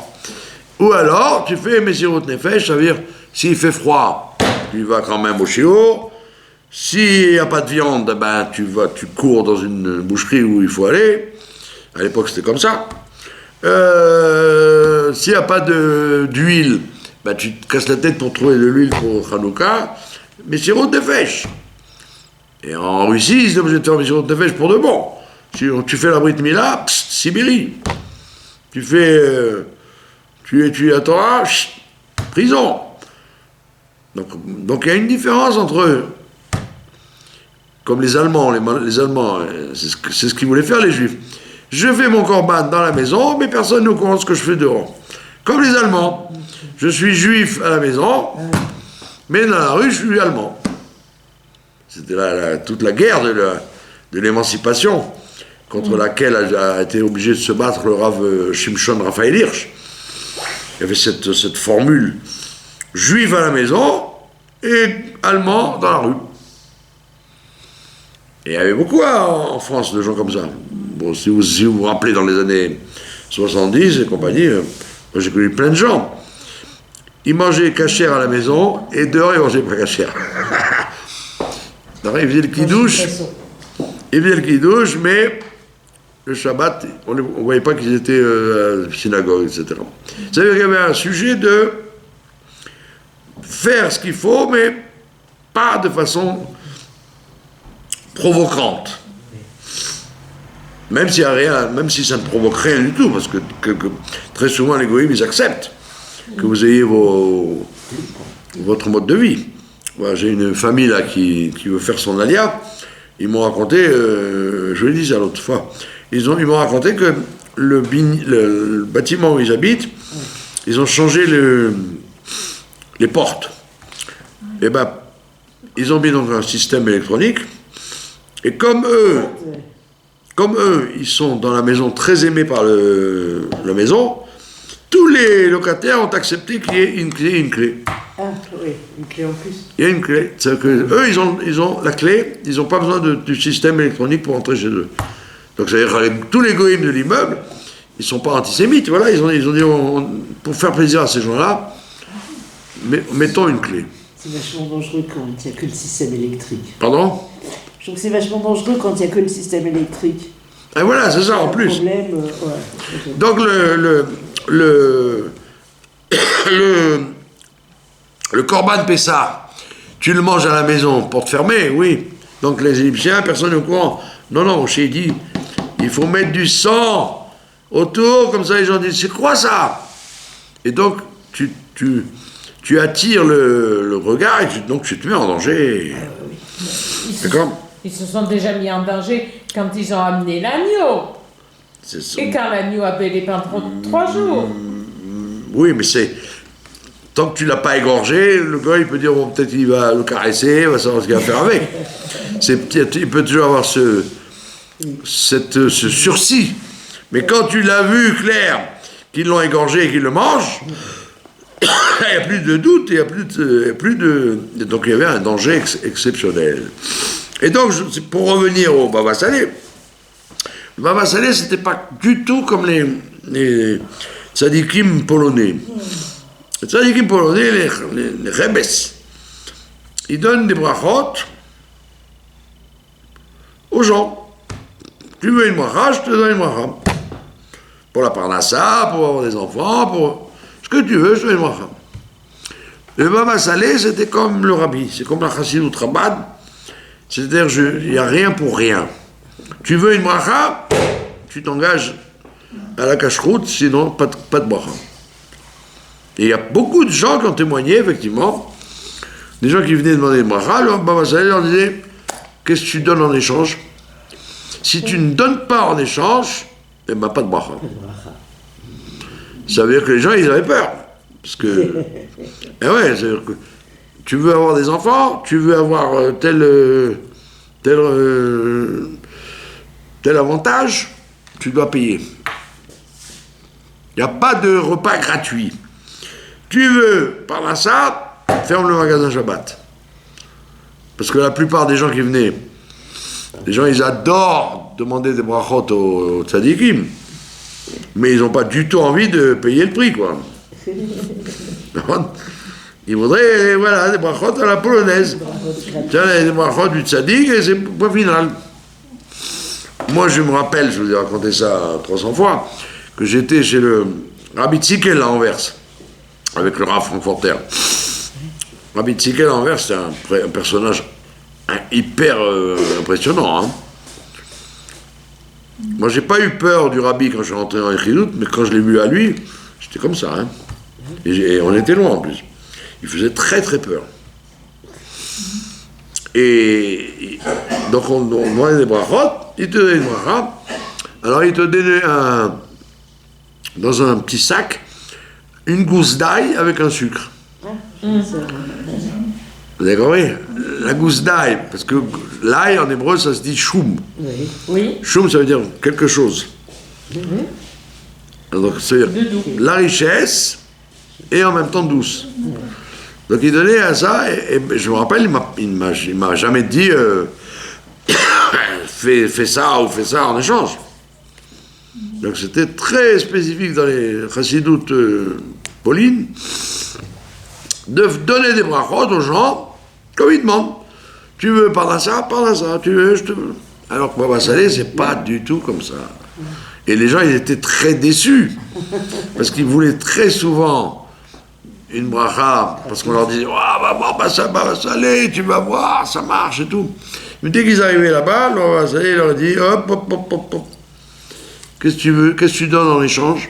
Ou alors, tu fais Messirut Nefesh, ça veut dire, s'il fait froid, tu vas quand même au shiur. S'il n'y a pas de viande, ben, tu cours dans une boucherie où il faut aller. À l'époque, c'était comme ça. S'il n'y a pas d'huile, ben, tu te casses la tête pour trouver de l'huile pour Hanouka. Messirut Nefesh. Et en Russie, ils sont obligés de faire Messirut Nefesh pour de bon. Si tu fais la Brit Mila, Sibérie. Tu fais... tu étudies la Torah, prison. Donc il y a une différence entre eux. Comme les Allemands, les Allemands, c'est ce qu'ils voulaient faire les Juifs. Je fais mon korban dans la maison, mais personne ne comprend ce que je fais dehors. Comme les Allemands. Je suis juif à la maison, mais dans la rue, je suis allemand. C'était toute la guerre de l'émancipation, contre laquelle a été obligé de se battre le Rav Shimshon Raphaël Hirsch. Il y avait cette formule, juif à la maison et allemand dans la rue. Et il y avait beaucoup en France de gens comme ça. Bon, si vous vous rappelez dans les années 70 et compagnie, moi j'ai connu plein de gens. Ils mangeaient cachère à la maison et dehors ils mangeaient pas cachère. Alors ils faisaient le kidouche, mais le Shabbat, on ne voyait pas qu'ils étaient à la synagogue, etc. Ça veut dire qu'il y avait un sujet de faire ce qu'il faut, mais pas de façon provocante. Même s'il y a rien, même si ça ne provoque rien du tout, parce que très souvent les goïms, ils acceptent que vous ayez votre mode de vie. Voilà, j'ai une famille là qui veut faire son alia. Ils m'ont raconté, je l'ai dit ça l'autre fois, ils m'ont raconté que le bâtiment où ils habitent, ils ont changé les portes. Et ben, ils ont mis donc un système électronique. Et comme eux, ils sont dans la maison très aimés par la maison, tous les locataires ont accepté qu'il y ait une clé. Ah oui, une clé en plus. Il y a une clé. C'est-à-dire que eux, ils ont la clé, ils n'ont pas besoin du système électronique pour entrer chez eux. Donc c'est-à-dire que tous les goïms de l'immeuble, ils ne sont pas antisémites, voilà, ils ont dit, pour faire plaisir à ces gens-là, mettons une clé. C'est vachement dangereux quand il n'y a que le système électrique. Pardon ? Je trouve que c'est vachement dangereux quand il n'y a que le système électrique. Et voilà, c'est ça en plus. Problème, Donc le Corban Pessah, tu le manges à la maison pour te fermer, oui. Donc les Égyptiens, personne n'est au courant. Non, Moshe dit, il faut mettre du sang autour, comme ça les gens disent, c'est quoi ça? Et donc tu attires le regard et donc tu te mets en danger. D'accord? Ils se sont déjà mis en danger quand ils ont amené l'agneau. Et quand l'agneau a bêlé pendant 3 jours. Oui, mais c'est... Tant que tu ne l'as pas égorgé, le gars, il peut dire, bon, peut-être il va le caresser, il va savoir ce qu'il va faire avec. Il peut toujours avoir ce sursis. Mais quand tu l'as vu, clair, qu'ils l'ont égorgé et qu'ils le mangent, il n'y a plus de doute, il n'y a plus de... Donc il y avait un danger exceptionnel. Et donc, pour revenir au Baba Salé, le Baba Salé, c'était pas du tout comme les tzadikim polonais. Les tzadikim polonais, les rebes, ils donnent des brachot aux gens. Tu veux une bracha, je te donne une bracha. Pour la parnassa, pour avoir des enfants, pour ce que tu veux, je te donne une bracha. Le Baba Salé, c'était comme le rabbi, c'est comme la chassidut Chabad. C'est-à-dire, il n'y a rien pour rien. Tu veux une bracha, tu t'engages à la cache-route, sinon pas de bracha. Et il y a beaucoup de gens qui ont témoigné, effectivement, des gens qui venaient demander une bracha, le Baba Salé leur disait, qu'est-ce que tu donnes en échange? Si tu ne donnes pas en échange, eh ben pas de bracha. Ça veut dire que les gens, ils avaient peur. Parce que, eh ouais, c'est-à-dire que tu veux avoir des enfants, tu veux avoir tel avantage, tu dois payer. Il n'y a pas de repas gratuit. Tu veux, par là ça, ferme le magasin Shabbat. Parce que la plupart des gens qui venaient, les gens, ils adorent demander des brachot aux tzadikim, mais ils n'ont pas du tout envie de payer le prix, quoi. Ils voudraient, voilà, des brachot à la polonaise. Des brachot du tzadik et c'est point final. Moi, je me rappelle, je vous ai raconté ça 300 fois, que j'étais chez le Rabbi Tzikel à Anvers, avec le Rav Frankfurter. Rabbi Tzikel à Anvers, c'est un personnage hyper impressionnant. Hein. Moi, j'ai pas eu peur du Rabbi quand je suis rentré dans les Chidut, mais quand je l'ai vu à lui, j'étais comme ça. Hein. Et on était loin en plus. Il faisait très très peur. Et donc on demandait des brachot, il te donnait une bracha. Alors il te donnait dans un petit sac une gousse d'ail avec un sucre. Vous avez compris? La gousse d'ail, parce que l'ail en hébreu ça se dit choum. Oui. Choum ça veut dire quelque chose. Donc c'est la richesse et en même temps douce. Donc il donnait à ça, et je me rappelle, il m'a jamais dit fais ça ou fais ça en échange. Donc c'était très spécifique dans les chassidoutes paulines de donner des brachot aux gens comme ils demandent. Tu veux par ça, tu veux, je te veux. Alors que Baba Salé, c'est pas du tout comme ça. Et les gens, ils étaient très déçus, parce qu'ils voulaient très souvent une bracha, parce qu'on leur disait, va voir Baba Salé, tu vas voir, ça marche et tout. Mais dès qu'ils arrivaient là-bas, le Baba Saleh leur a dit, hop, hop, hop, hop, hop. Qu'est-ce que tu veux? Qu'est-ce que tu donnes en échange?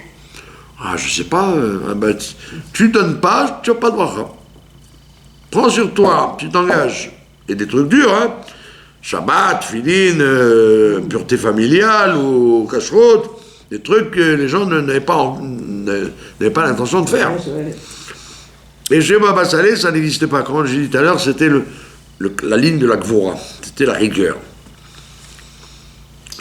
Ah, je sais pas, tu donnes pas, tu n'as pas de bracha. Prends sur toi, tu t'engages. Et des trucs durs, hein. Shabbat, filin, pureté familiale ou kashrut, des trucs que les gens n'avaient pas l'intention de faire. Et chez Baba Saleh, ça n'existait pas. Comme j'ai dit tout à l'heure, c'était la ligne de la Gvora, c'était la rigueur.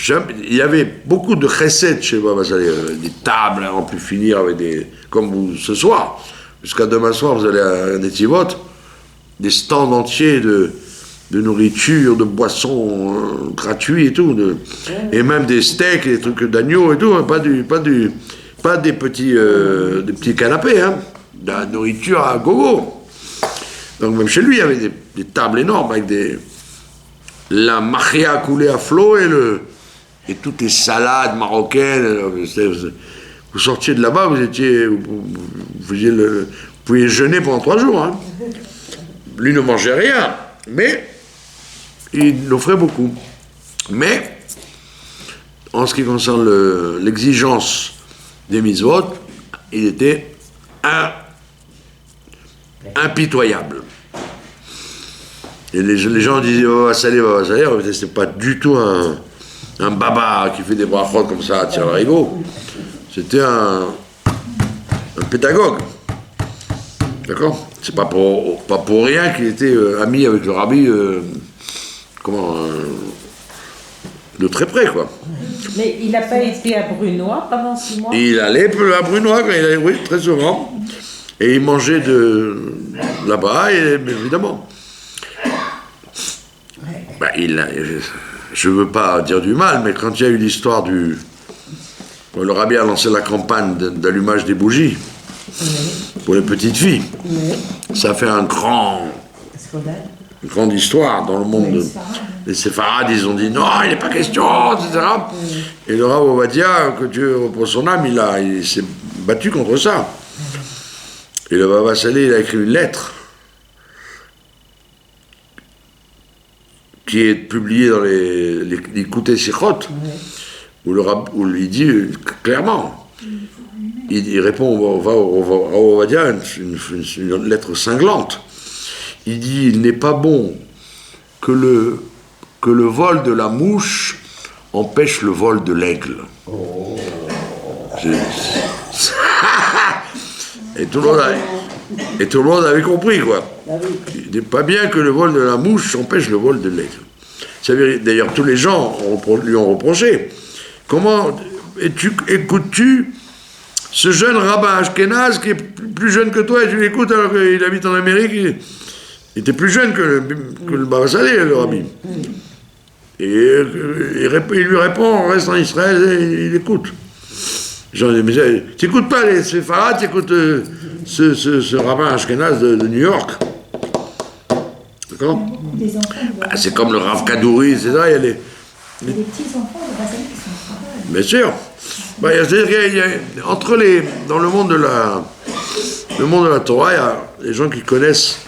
Il y avait beaucoup de chesed chez Baba Saleh, des tables à en plus finir avec des, comme vous ce soir, jusqu'à demain soir, vous allez à Netivot, des stands entiers de nourriture, de boissons gratuits et tout, et même des steaks et des trucs d'agneau et tout, hein, pas des petits canapés, hein, de la nourriture à gogo. Donc même chez lui, il y avait des tables énormes avec la machia coulée à flot et toutes les salades marocaines. Vous sortiez de là-bas, vous pouviez jeûner pendant 3 jours. Hein. Lui ne mangeait rien, mais il offrait beaucoup. Mais, en ce qui concerne l'exigence des mitzvot, il était impitoyable. Et les gens disaient, Baba Saleh, c'était pas du tout un baba qui fait des brachot comme ça, tire le rigot. C'était un pédagogue. D'accord? C'est pas pour rien qu'il était ami avec le rabbi, de très près, quoi. Mais il n'a pas été à Brunois pendant 6 mois? Il allait à Brunois, oui, très souvent. Et il mangeait là-bas, évidemment. Je ne veux pas dire du mal, mais quand il y a eu l'histoire le rabbi a lancé la campagne d'allumage des bougies pour les petites filles, ça a fait une grande histoire dans le monde. Les séfarades, ils ont dit non, il n'est pas question, etc. Et le Rav Ovadia, que Dieu repose son âme, il s'est battu contre ça. Et le Baba Saleh, il a écrit une lettre qui est publiée dans les Koutei Sichot, où il dit clairement, il répond au Ovadia une lettre cinglante. Il dit, il n'est pas bon que le vol de la mouche empêche le vol de l'aigle. Oh. Et tout le monde avait compris, quoi. Il n'est pas bien que le vol de la mouche empêche le vol de l'aigle. D'ailleurs, tous les gens lui ont reproché. Comment écoutes-tu ce jeune rabbin Ashkenaz qui est plus jeune que toi et tu l'écoutes alors qu'il habite en Amérique? Il était plus jeune que le Baba Saleh, le rabbi. Et il lui répond, reste en Israël et il écoute. Tu n'écoutes pas les séfarades, tu écoutes ce rabbin Ashkenaz de New York. D'accord? C'est comme le Rav Kadouri, c'est ça, il y a les petits-enfants de Baba Saleh qui sont au travail. Bien sûr. Dans le monde de la Torah, il y a des gens qui connaissent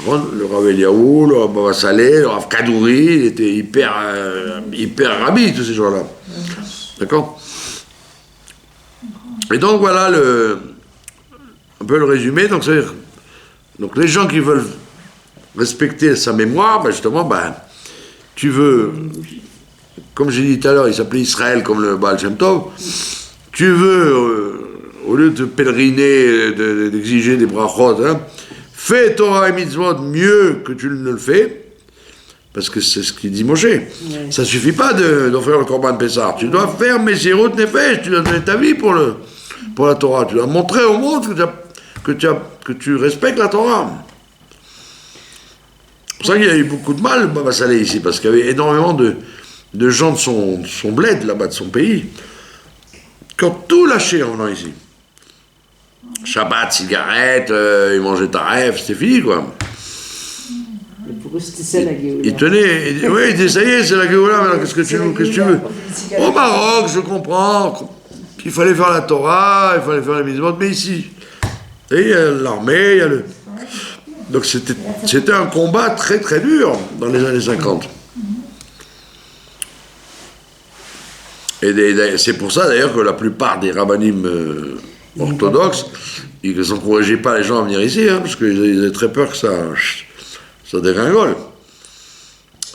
le Rav Eliaou, le Rav Baba Saleh, le Rav Kadouri, il était hyper rabbi, tous ces gens-là. D'accord? Et donc voilà un peu le résumé. Donc les gens qui veulent respecter sa mémoire, justement, tu veux, comme j'ai dit tout à l'heure, il s'appelait Israël comme le Baal Shem Tov, tu veux, au lieu de pèleriner, d'exiger des brachot, fais Torah et mitzvot mieux que tu ne le fais, parce que c'est ce qu'il dit Moshe. Oui. Ça ne suffit pas d'offrir le Korban Pessah. Tu dois faire Messirut Nefesh, tu dois donner ta vie pour la Torah. Tu dois montrer au monde que tu respectes la Torah. C'est pour ça qu'il y a eu beaucoup de mal, Baba Saleh, ici, parce qu'il y avait énormément de gens de son bled, là-bas, de son pays, qui ont tout lâché en venant ici. Shabbat, cigarette, ils mangeaient taref, c'était fini, quoi. Pour eux, c'était ça la Géoula. Il tenait, il dit ça y est, c'est la Géoula, maintenant qu'est-ce que tu veux? Au Maroc, je comprends qu'il fallait faire la Torah, il fallait faire les mitzvot, mais ici, et il y a l'armée, il y a le... Donc c'était un combat très très dur dans les années 50. Et c'est pour ça d'ailleurs que la plupart des rabbinim orthodoxes, ils n'encourageaient pas les gens à venir ici, hein, parce qu'ils avaient très peur que ça dégringole.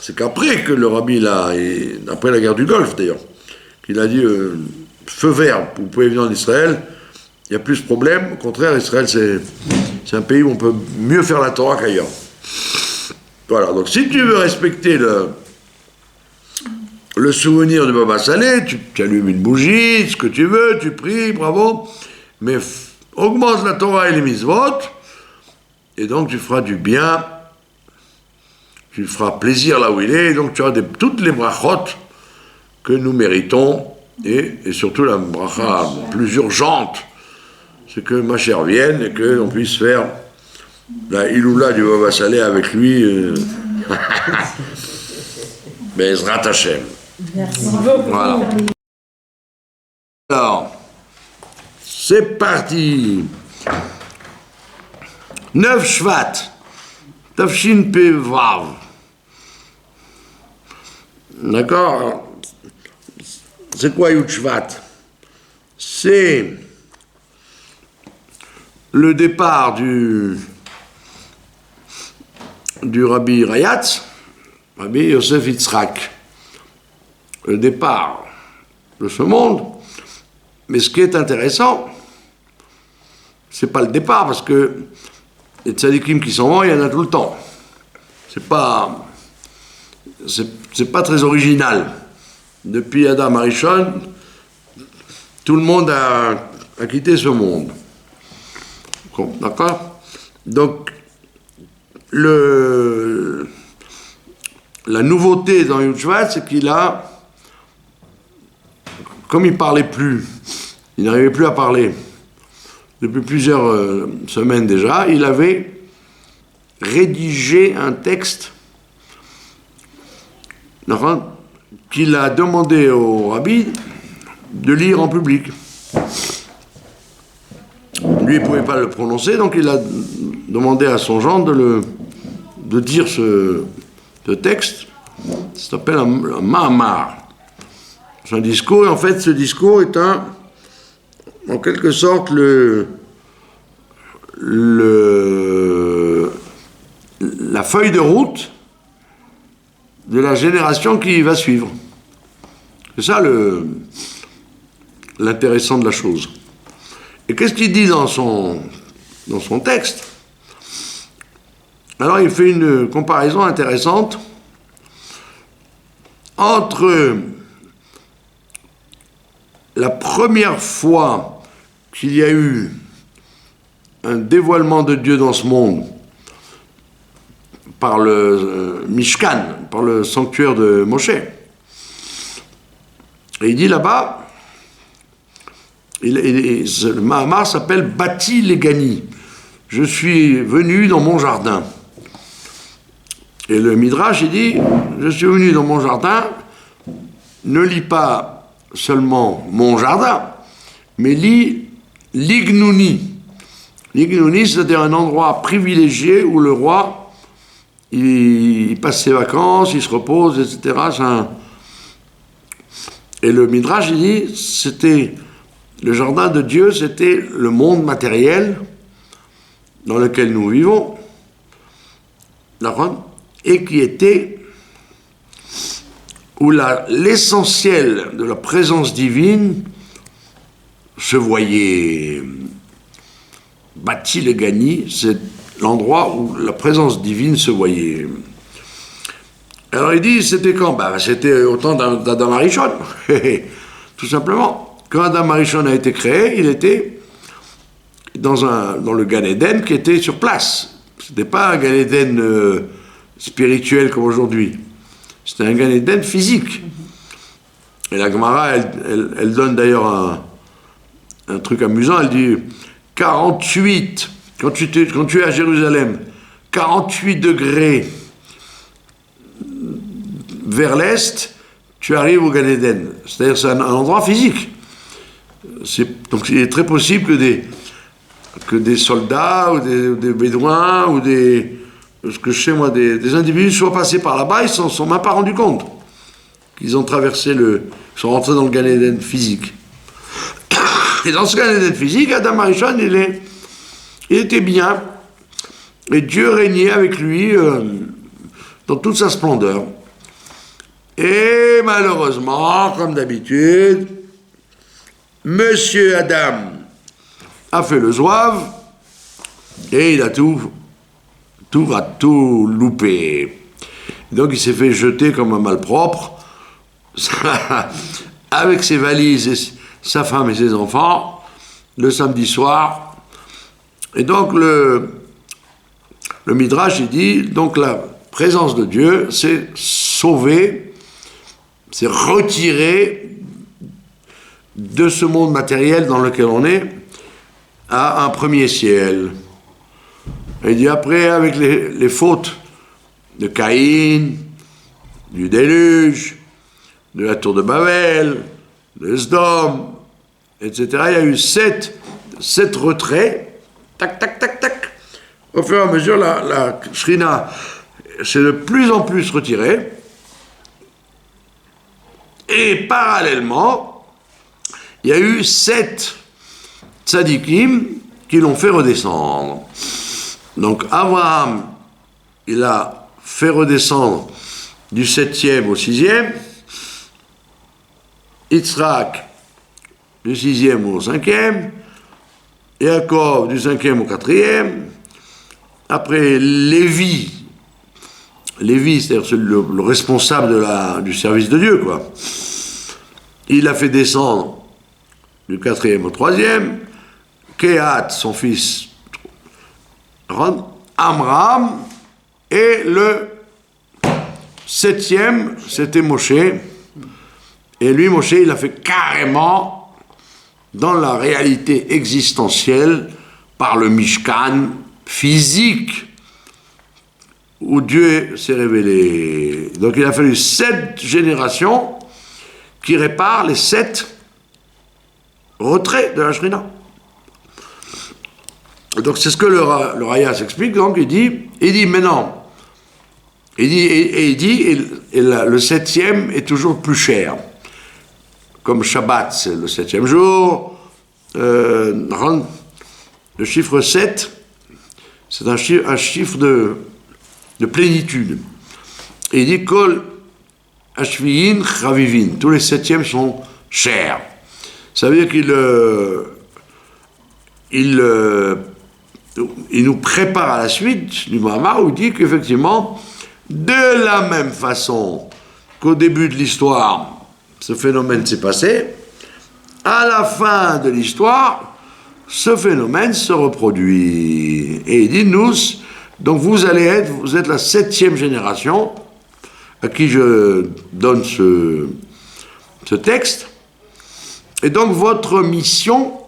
C'est qu'après que le rabbi, après la guerre du Golfe d'ailleurs, qu'il a dit feu vert, vous pouvez venir en Israël, il n'y a plus de problème. Au contraire, Israël, c'est un pays où on peut mieux faire la Torah qu'ailleurs. Voilà, donc si tu veux respecter le souvenir du Baba Salé, tu allumes une bougie, ce que tu veux, tu pries, bravo, mais augmente la Torah et les mitzvot, et donc tu feras du bien, tu feras plaisir là où il est, et donc tu auras toutes les brachot que nous méritons, et surtout la bracha plus urgente, c'est que ma chère vienne et qu'on puisse faire la Iloula du Baba Salé avec lui. Bezrat Hashem. Merci beaucoup. Voilà. Alors, c'est parti. 9 Shvat, Tafshin Pe Vav. D'accord? C'est quoi Yud Shvat? C'est le départ du Rabbi Rayatz, Rabbi Yosef Yitzhak. Le départ de ce monde. Mais ce qui est intéressant, c'est pas le départ, parce que les tzadikim qui s'en vont, il y en a tout le temps. C'est pas très original. Depuis Adam Arishon, tout le monde a quitté ce monde. D'accord? Donc, la nouveauté dans Yud Shvat, c'est qu'il a, comme il parlait plus, il n'arrivait plus à parler, depuis plusieurs semaines déjà, il avait rédigé un texte qu'il a demandé au rabbi de lire en public. Lui, il ne pouvait pas le prononcer, donc il a demandé à son gendre de dire ce texte. Ça s'appelle un Mahamar. C'est un discours, et en fait, ce discours est en quelque sorte la feuille de route de la génération qui va suivre. C'est ça l'intéressant de la chose. Et qu'est-ce qu'il dit dans son texte? Alors il fait une comparaison intéressante entre la première fois qu'il y a eu un dévoilement de Dieu dans ce monde par le Mishkan, par le sanctuaire de Moshe. Et il dit là-bas, le Mahamar s'appelle Bati Legani. Je suis venu dans mon jardin. Et le Midrash, il dit, je suis venu dans mon jardin, ne lis pas seulement mon jardin, mais lis l'Ignouni. L'Ignouni, c'est-à-dire un endroit privilégié où le roi, il passe ses vacances, il se repose, etc. Et le Midrash, il dit, c'était le jardin de Dieu, c'était le monde matériel dans lequel nous vivons, et qui était où l'essentiel de la présence divine se voyait. Bati le Gani, c'est l'endroit où la présence divine se voyait. Alors il dit, c'était quand? C'était au temps d'Adam Arishon, tout simplement. Quand Adam Arishon a été créé, il était dans le Gan Eden qui était sur place. C'était pas un Gan Eden spirituel comme aujourd'hui. C'était un Gan Eden physique. Et la Gemara, elle donne d'ailleurs un truc amusant, elle dit 48, quand tu es à Jérusalem, 48 degrés vers l'est, tu arrives au Gan Eden. C'est-à-dire c'est un endroit physique. Donc il est très possible que des soldats ou des bédouins ou ce que je sais moi, des individus soient passés par là-bas, ils ne s'en sont même pas rendus compte. qu'ils ont traversé ils sont rentrés dans le Gan Eden physique. Et dans ce Gan Eden physique, Adam Arishon, il était bien, et Dieu régnait avec lui dans toute sa splendeur. Et malheureusement, comme d'habitude, Monsieur Adam a fait le zouave, et il a tout loupé. Donc il s'est fait jeter comme un malpropre, avec ses valises, et sa femme et ses enfants, le samedi soir. Et donc le Midrash, il dit, donc la présence de Dieu, c'est sauver, c'est retirer de ce monde matériel dans lequel on est à un premier ciel. Et il dit après, avec les fautes de Caïn, du déluge, de la tour de Babel, de Sdom, etc., il y a eu sept retraits, tac, tac, tac, tac. Au fur et à mesure, la Shrina s'est de plus en plus retirée, et parallèlement, il y a eu 7 tzadikim qui l'ont fait redescendre. Donc Abraham, il a fait redescendre du 7e au 6e, Yitzhak du 6e au 5e, Yaakov du 5e au 4e, après Lévi, c'est-à-dire le responsable du service de Dieu, quoi. Il a fait descendre du 4e au 3e, Kehat, son fils, Amram, et le 7e, c'était Moshe. Et lui, Moshe, il a fait carrément dans la réalité existentielle par le Mishkan physique où Dieu s'est révélé. Donc il a fallu 7 générations qui réparent les 7 retraits de la Shrina. Donc c'est ce que le Raya s'explique. Donc il dit maintenant, le 7e est toujours plus cher. Comme Shabbat, c'est le 7e jour. Le chiffre 7, c'est un chiffre de plénitude. Et il dit Kol Ashviyin Chavivin, tous les 7e sont chers. Ça veut dire qu'il nous prépare à la suite du Mahamar où il dit qu'effectivement, de la même façon qu'au début de l'histoire, ce phénomène s'est passé, à la fin de l'histoire, ce phénomène se reproduit. Et il dit, donc vous êtes la 7e génération à qui je donne ce texte. Et donc votre mission,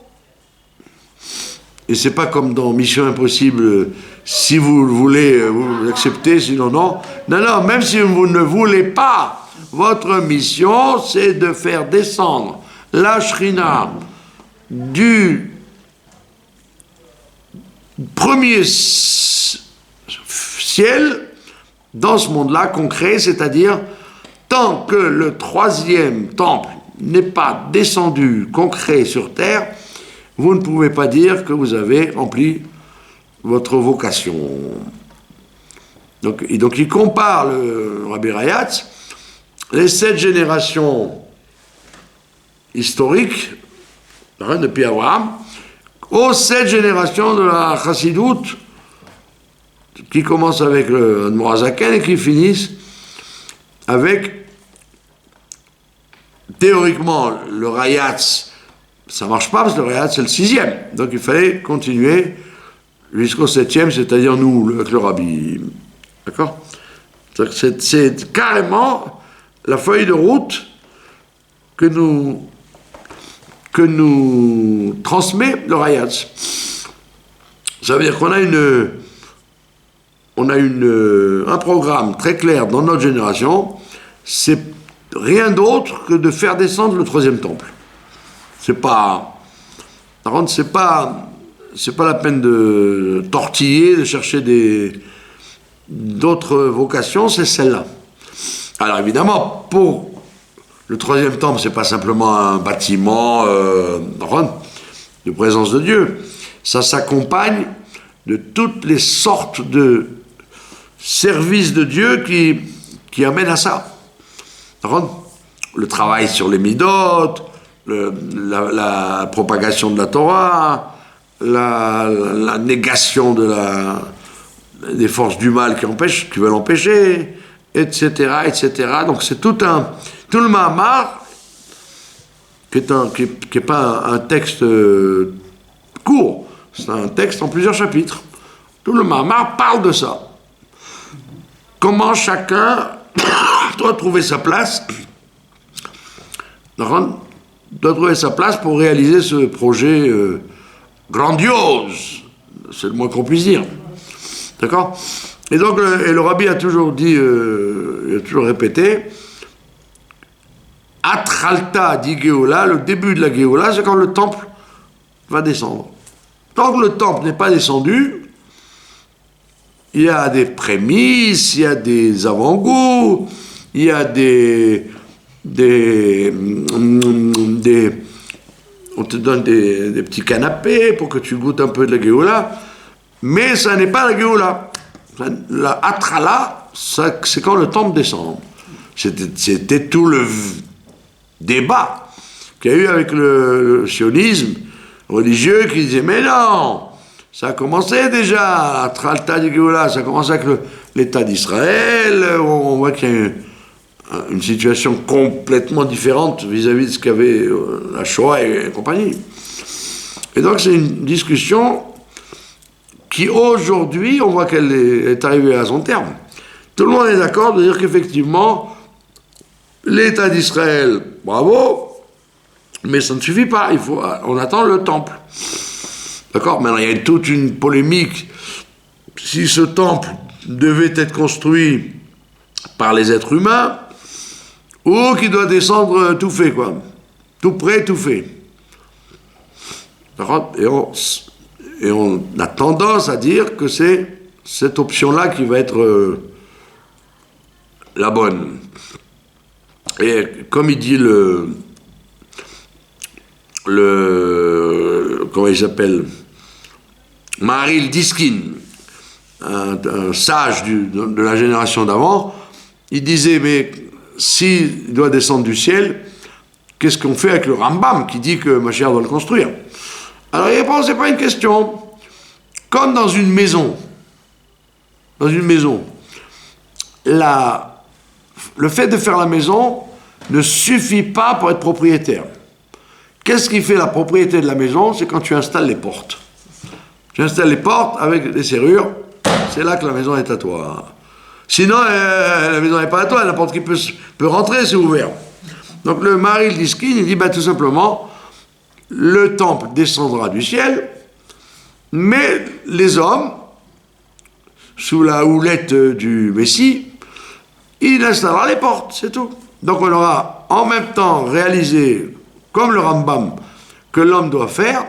et c'est pas comme dans Mission Impossible, si vous voulez, vous acceptez, sinon non. Non, même si vous ne voulez pas, votre mission, c'est de faire descendre la Shrina du premier ciel dans ce monde-là concret, c'est-à-dire tant que le 3e temple n'est pas descendu concret sur terre, vous ne pouvez pas dire que vous avez rempli votre vocation. Donc il compare le Rabbi Rayatz les 7 générations historiques depuis Abraham aux 7 générations de la Chassidoute qui commencent avec le Morazaken et qui finissent avec théoriquement le Rayatz. Ça ne marche pas parce que le Rayatz c'est le 6e, donc il fallait continuer jusqu'au 7e, c'est-à-dire nous, avec le Rabbi. D'accord ? C'est carrément la feuille de route que nous transmet le Rayatz. Ça veut dire qu'on a un programme très clair dans notre génération, c'est rien d'autre que de faire descendre le 3e temple. C'est pas la peine de tortiller, de chercher d'autres vocations, c'est celle-là. Alors évidemment, pour Le troisième temple, c'est pas simplement un bâtiment de présence de Dieu. Ça s'accompagne de toutes les sortes de services de Dieu qui amènent à ça. Le travail sur les midotes, la propagation de la Torah, la négation des forces du mal qui veulent empêcher, etc., etc. Donc c'est tout le Mahamar, qui est pas un texte court, c'est un texte en plusieurs chapitres. Tout le Mahamar parle de ça. Comment chacun doit trouver sa place, pour réaliser ce projet grandiose, c'est le moins qu'on puisse dire. D'accord ? Et donc, le rabbi a toujours dit, il a toujours répété, Atralta dit Géola, le début de la Géola, c'est quand le temple va descendre. Tant que le temple n'est pas descendu, il y a des prémices, il y a des avant-goûts, il y a on te donne des petits canapés pour que tu goûtes un peu de la Géoula, mais ça n'est pas la Géoula. La Atrala, c'est quand le temple descend. C'était tout le débat qu'il y a eu avec le sionisme religieux qui disait mais non, ça a commencé déjà, Atralta de Géoula, ça a commencé avec l'État d'Israël, on voit qu'il y a une situation complètement différente vis-à-vis de ce qu'avait la Shoah et compagnie. Et donc c'est une discussion qui aujourd'hui, on voit qu'elle est arrivée à son terme. Tout le monde est d'accord de dire qu'effectivement, l'État d'Israël, bravo, mais ça ne suffit pas, on attend le temple. D'accord ? Maintenant, il y a toute une polémique. Si ce temple devait être construit par les êtres humains, ou qui doit descendre tout fait, quoi. Tout prêt, tout fait. D'accord ? Et on a tendance à dire que c'est cette option-là qui va être la bonne. Et comme il dit comment il s'appelle ? Maharil Diskin, un sage de la génération d'avant, il disait, mais s'il doit descendre du ciel, qu'est-ce qu'on fait avec le Rambam qui dit que Mashiach doit le construire ? Alors il répond, c'est pas une question. Comme dans une maison, le fait de faire la maison ne suffit pas pour être propriétaire. Qu'est-ce qui fait la propriété de la maison ? C'est quand tu installes les portes. Tu installes les portes avec des serrures, c'est là que la maison est à toi. Sinon, la maison n'est pas à toi, n'importe qui peut rentrer, c'est ouvert. Donc le Maharil Diskin, il dit tout simplement, le temple descendra du ciel, mais les hommes, sous la houlette du Messie, il installera les portes, c'est tout. Donc on aura en même temps réalisé, comme le Rambam, que l'homme doit faire,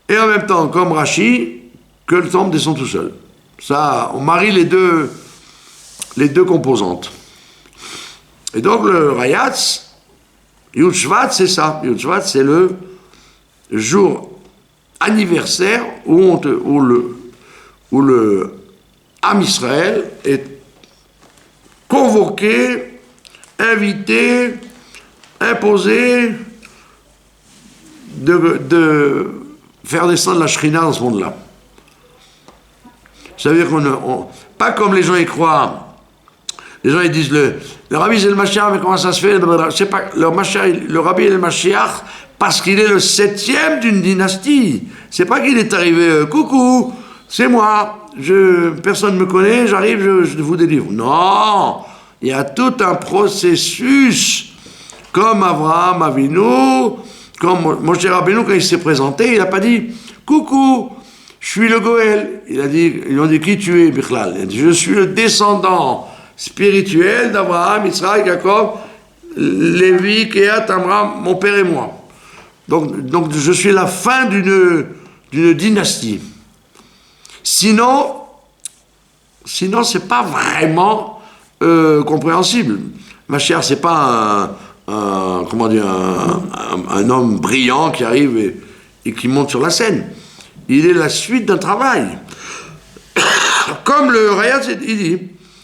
et en même temps, comme Rashi, que le temple descend tout seul. Ça, on marie les deux composantes. Et donc le Rayatz, Yud Shvat, c'est ça. Yud Shvat, c'est le jour anniversaire où le Am Israël est convoqué, invité, imposé de faire descendre la Shrina dans ce monde-là. Ça veut dire pas comme les gens y croient. Les gens ils disent le rabbi c'est le Mashiach, mais comment ça se fait ? C'est pas le rabbi est le Mashiach parce qu'il est le 7e d'une dynastie. C'est pas qu'il est arrivé coucou, c'est moi, personne ne me connaît, j'arrive, je vous délivre. Non, il y a tout un processus comme Abraham Avinu, comme Moshe Rabbeinu quand il s'est présenté, il n'a pas dit coucou. Je suis le Goël. Ils ont dit qui tu es, Bichlal ? Il a dit je suis le descendant spirituel d'Abraham, Israël, Jacob, Lévi, Kéat, Amram, mon père et moi. Donc je suis la fin d'une dynastie. Sinon c'est pas vraiment compréhensible. Mashiach, c'est pas un homme brillant qui arrive et qui monte sur la scène. Il est la suite d'un travail. Comme le Rayat, il dit,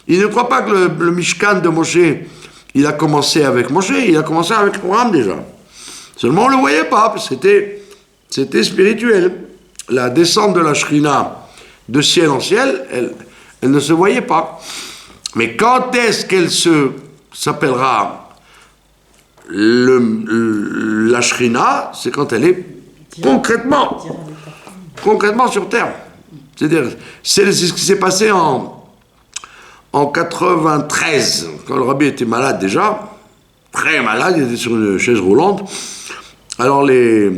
il ne croit pas que le Mishkan de Moshe, il a commencé avec Moshe, il a commencé avec Abraham déjà. Seulement on ne le voyait pas, parce que c'était spirituel. La descente de la Shrina de ciel en ciel, elle ne se voyait pas. Mais quand est-ce qu'elle s'appellera la Shrina? C'est quand elle est concrètement sur terre. C'est-à-dire, c'est ce qui s'est passé en 93, quand le rabbi était malade déjà, très malade, il était sur une chaise roulante. Alors les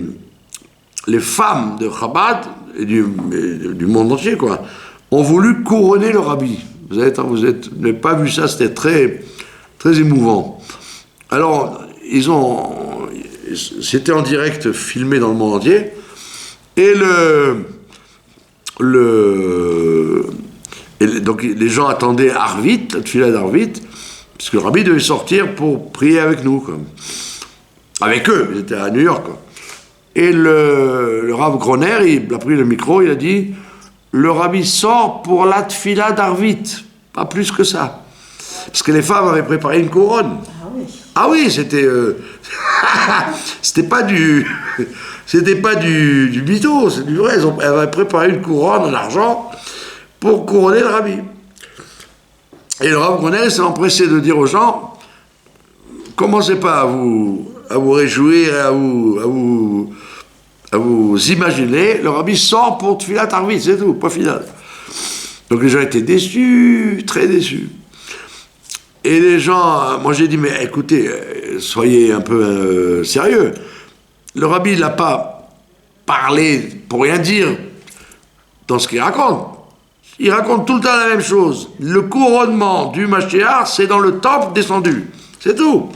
femmes de Chabad et du monde entier, quoi, ont voulu couronner le rabbi. Vous n'avez pas vu ça, c'était très, très émouvant. Alors, c'était en direct, filmé dans le monde entier, et donc les gens attendaient Arvit, la tefila d'Arvit, parce que le rabbi devait sortir pour prier avec nous, quoi. Avec eux, ils étaient à New York, quoi. Et le Rav Groner, il a pris le micro, il a dit, le rabbi sort pour la tefila d'Arvit, pas plus que ça. Parce que les femmes avaient préparé une couronne. Ah oui, c'était pas du mytho, c'est du vrai. Elles avaient préparé une couronne en argent pour couronner le rabbi. Et le Rav Groner s'est empressé de dire aux gens, commencez pas à vous réjouir, à vous imaginer, le rabbi sort pour Tfilat Arvit, c'est tout, pas final. Donc les gens étaient déçus, très déçus. Et les gens, moi j'ai dit, mais écoutez, soyez un peu sérieux. Le rabbi, il n'a pas parlé pour rien dire dans ce qu'il raconte. Il raconte tout le temps la même chose. Le couronnement du Mashiach, c'est dans le temple descendu. C'est tout.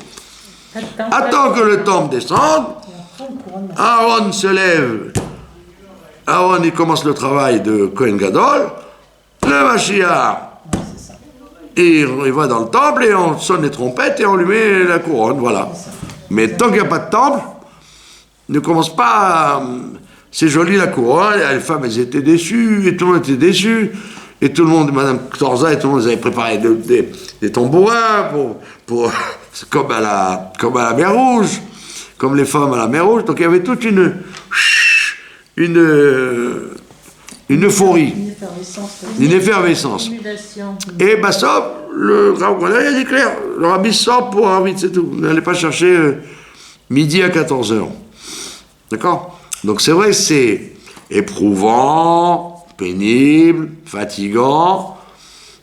Attends que le temple descende, Aaron se lève. Aaron, il commence le travail de Kohen Gadol. Le Mashiach, il va dans le temple et on sonne les trompettes et on lui met la couronne, voilà. Mais tant qu'il n'y a pas de temple, ne commence pas. C'est joli la couronne, les femmes elles étaient déçues, et tout le monde était déçu, et tout le monde, Madame Torza et tout le monde, ils avaient préparé des tambourins pour comme à la mer Rouge, comme les femmes à la mer Rouge. Donc il y avait toute une euphorie, une effervescence. Et Bassov, le Rav Groner, il a dit clair, le rabbi sort pour Arvit, c'est tout. N'allez pas chercher midi à 14h. D'accord? Donc c'est vrai, c'est éprouvant, pénible, fatigant,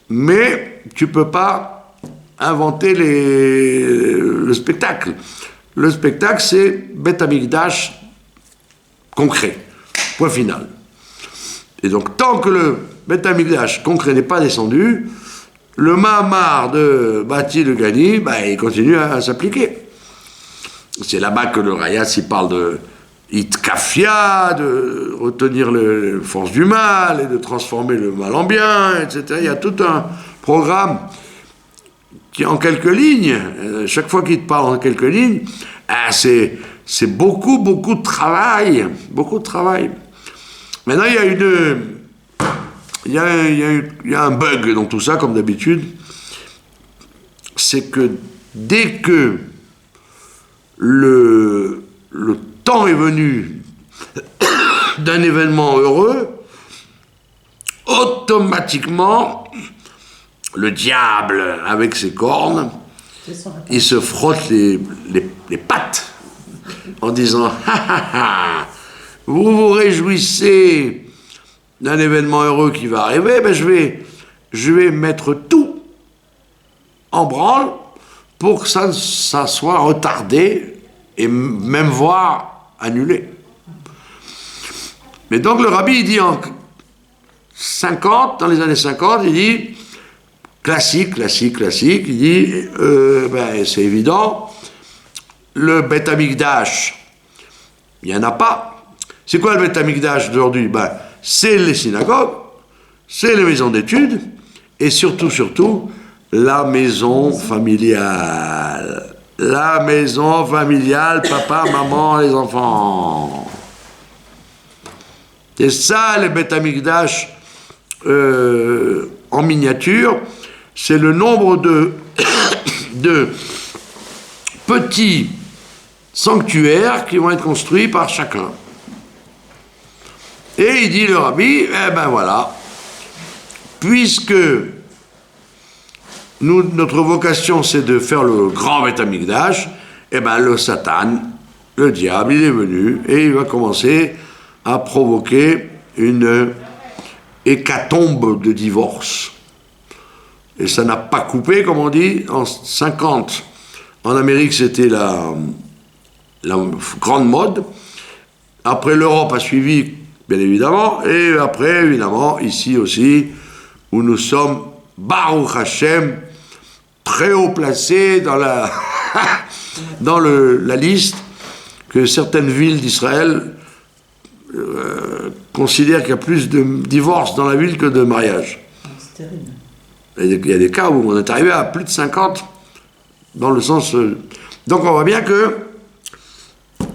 mais tu peux pas inventer le spectacle. Le spectacle, c'est Beth Amikdash concret. Point final. Et donc, tant que le Beth Amikdash concret n'est pas descendu, le Mahamar de Bati de Gani, il continue à s'appliquer. C'est là-bas que le Rayat, s'il parle de Itkafia, de retenir les forces du mal et de transformer le mal en bien, etc. Il y a tout un programme qui, en quelques lignes, chaque fois qu'il te parle en quelques lignes, c'est beaucoup, beaucoup de travail. Beaucoup de travail. Maintenant, il y a un bug dans tout ça, comme d'habitude. C'est que dès que le temps est venu d'un événement heureux, automatiquement, le diable, avec ses cornes, il se frotte les pattes en disant « Ha ha ha, vous vous réjouissez d'un événement heureux qui va arriver, je vais mettre tout en branle pour que ça soit retardé et même voire annulé. » Mais donc le rabbi, il dit dans les années 50, il dit classique, il dit c'est évident, le Beth Amikdash, il n'y en a pas. C'est quoi le Beth Amikdash d'aujourd'hui? C'est les synagogues, c'est les maisons d'études, et surtout, la maison familiale. la maison familiale, papa, maman, les enfants. C'est ça, le Beth Amikdash en miniature, c'est le nombre de petits sanctuaires qui vont être construits par chacun. Et il dit le rabbi, eh ben voilà, puisque notre vocation c'est de faire le grand Beth Amikdash, eh ben le Satan, le diable, il est venu et il va commencer à provoquer une hécatombe de divorce. Et ça n'a pas coupé, comme on dit, en 50. En Amérique, c'était la grande mode. Après, l'Europe a suivi, bien évidemment. Et après, évidemment, ici aussi, où nous sommes, Baruch Hashem, très haut placés dans la liste que certaines villes d'Israël considèrent qu'il y a plus de divorces dans la ville que de mariages. C'est terrible. Il y a des cas où on est arrivé à plus de 50 dans le sens... Donc on voit bien que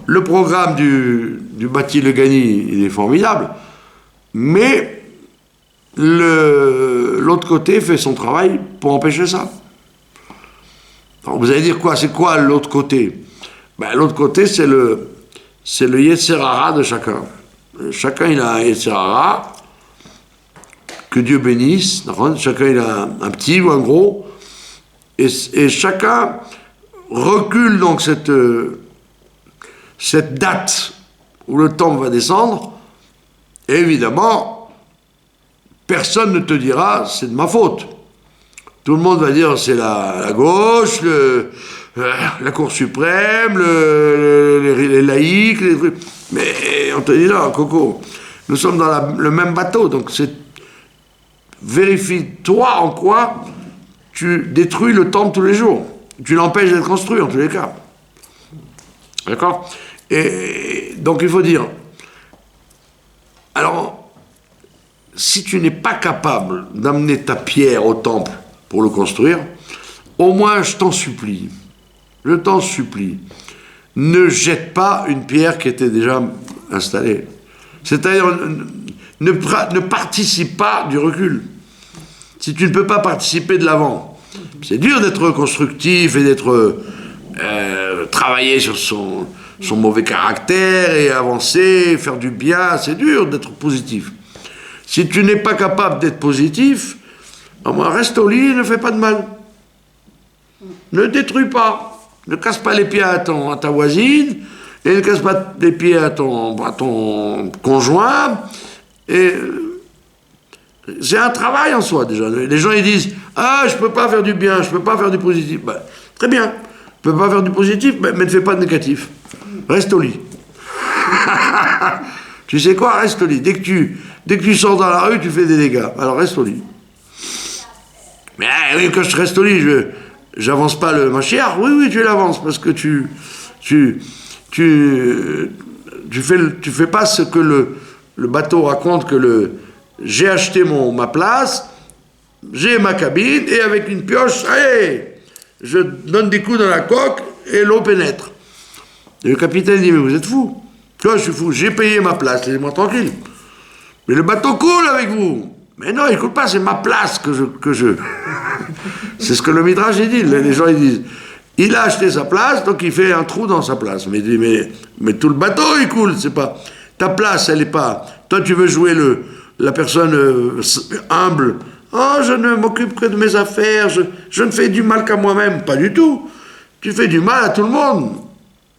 le programme du Bati Legani, il est formidable, mais l'autre côté fait son travail pour empêcher ça. Alors vous allez dire quoi? C'est quoi l'autre côté? Ben, l'autre côté, c'est le Yetzer Hara de chacun. Chacun il a un Yetzer Hara, que Dieu bénisse, chacun il a un petit ou un gros, et chacun recule donc cette date où le temps va descendre, et évidemment, personne ne te dira c'est de ma faute. Tout le monde va dire c'est la gauche, la Cour suprême, les laïcs, les trucs. Mais on te dit non, Coco, nous sommes dans le même bateau, donc vérifie-toi en quoi tu détruis le temple tous les jours. Tu l'empêches d'être construit en tous les cas. D'accord? Et donc il faut dire, alors, si tu n'es pas capable d'amener ta pierre au temple pour le construire, au moins je t'en supplie, ne jette pas une pierre qui était déjà installée. C'est-à-dire, ne participe pas du recul. Si tu ne peux pas participer de l'avant, c'est dur d'être constructif et d'être travailler sur son mauvais caractère et avancer, faire du bien, c'est dur d'être positif. Si tu n'es pas capable d'être positif, au moins reste au lit et ne fais pas de mal. Ne détruis pas. Ne casse pas les pieds à ta voisine, et ne casse pas les pieds à ton conjoint. Et c'est un travail en soi déjà. Les gens ils disent ah je peux pas faire du bien, je peux pas faire du positif. Ben, très bien, tu peux pas faire du positif, mais ne fais pas de négatif. Reste au lit. Tu sais quoi, reste au lit. Dès que tu sors dans la rue, tu fais des dégâts. Alors reste au lit. Mais oui, quand je reste au lit, j'avance pas le Mashiach. Oui, tu l'avances parce que tu fais pas ce que le bateau raconte que j'ai acheté ma place, j'ai ma cabine et avec une pioche, allez, je donne des coups dans la coque et l'eau pénètre. Et le capitaine dit mais vous êtes fou. Toi je suis fou, j'ai payé ma place, laissez-moi tranquille. Mais le bateau coule avec vous. Mais non, il coule pas, c'est ma place que je... C'est ce que le Midrash dit. Les gens ils disent, il a acheté sa place, donc il fait un trou dans sa place. Mais il dit, mais tout le bateau il coule, c'est pas... Ta place, elle est pas... Toi tu veux jouer la personne humble. Oh, je ne m'occupe que de mes affaires, je ne fais du mal qu'à moi-même. Pas du tout. Tu fais du mal à tout le monde.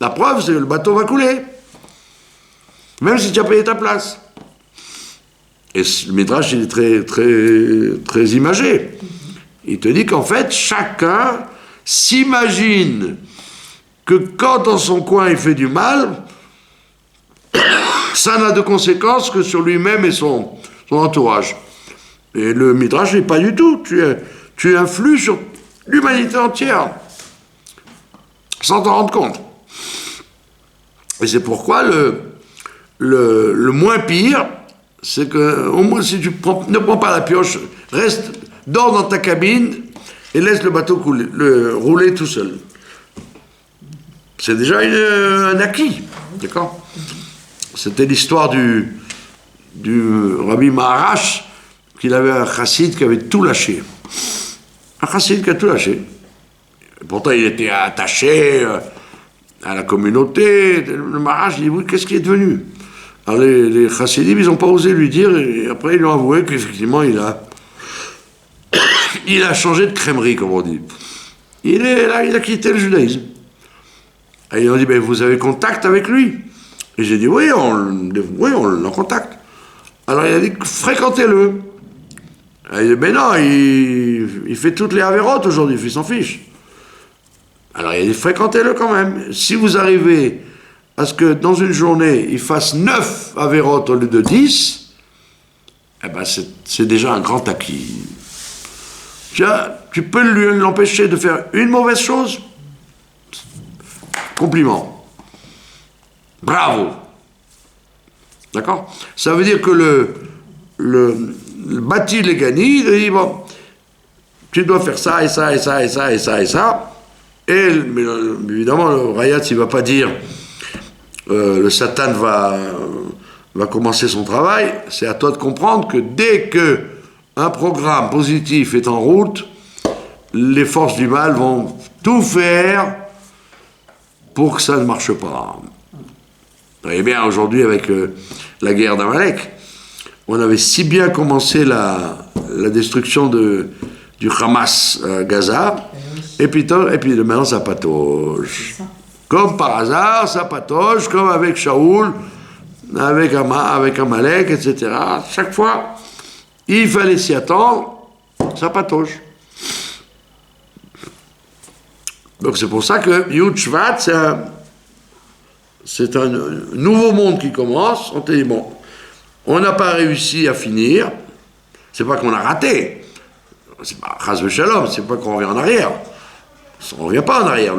La preuve, c'est que le bateau va couler. Même si tu as payé ta place. Et le Midrash, il est très, très, très imagé. Il te dit qu'en fait, chacun s'imagine que quand dans son coin il fait du mal, ça n'a de conséquences que sur lui-même et son entourage. Et le Midrash n'est pas du tout. Tu influes sur l'humanité entière, sans t'en rendre compte. Et c'est pourquoi le moins pire, c'est que, au moins, si tu ne prends pas la pioche, dors dans ta cabine et laisse le bateau rouler tout seul. c'est déjà un acquis, d'accord? C'était l'histoire du Rabbi Maharash, qu'il avait un chassid qui avait tout lâché. Un chassid qui a tout lâché. Pourtant, il était attaché à la communauté. Le Maharash, il dit, oui, qu'est-ce qui est devenu? Alors les chassidim, ils n'ont pas osé lui dire, et après, ils lui ont avoué qu'effectivement, il a changé de crèmerie, comme on dit. Il a quitté le judaïsme. Et ils ont dit, ben, vous avez contact avec lui? Et j'ai dit, oui, on est en contact. Alors il a dit, fréquentez-le. Il a dit, mais non, il fait toutes les avérotes aujourd'hui, il s'en fiche. Alors il a dit, fréquentez-le quand même. Si vous arrivez à ce que dans une journée, il fasse 9 avérotes au lieu de 10, eh ben c'est déjà un grand acquis. Tu peux l'empêcher de faire une mauvaise chose? Compliment. Bravo. D'accord? Ça veut dire que le Bati Legani, il dit, bon, tu dois faire ça, et ça, et ça, et ça, et ça, et ça. Mais évidemment, le Rayat, il ne va pas dire, le Satan va commencer son travail. C'est à toi de comprendre que dès que un programme positif est en route, les forces du mal vont tout faire pour que ça ne marche pas. Vous voyez bien, aujourd'hui, avec la guerre d'Amalek, on avait si bien commencé la destruction du Hamas à Gaza, et puis maintenant ça patauge. Comme par hasard, ça patauge, comme avec Shaoul, avec Amalek, etc. Chaque fois, il fallait s'y attendre, ça patauge. Donc c'est pour ça que Yud Shvat, c'est un nouveau monde qui commence. On te dit, bon, on n'a pas réussi à finir, c'est pas qu'on a raté, c'est pas Chas v'Shalom, c'est pas qu'on revient en arrière. On ne revient pas en arrière,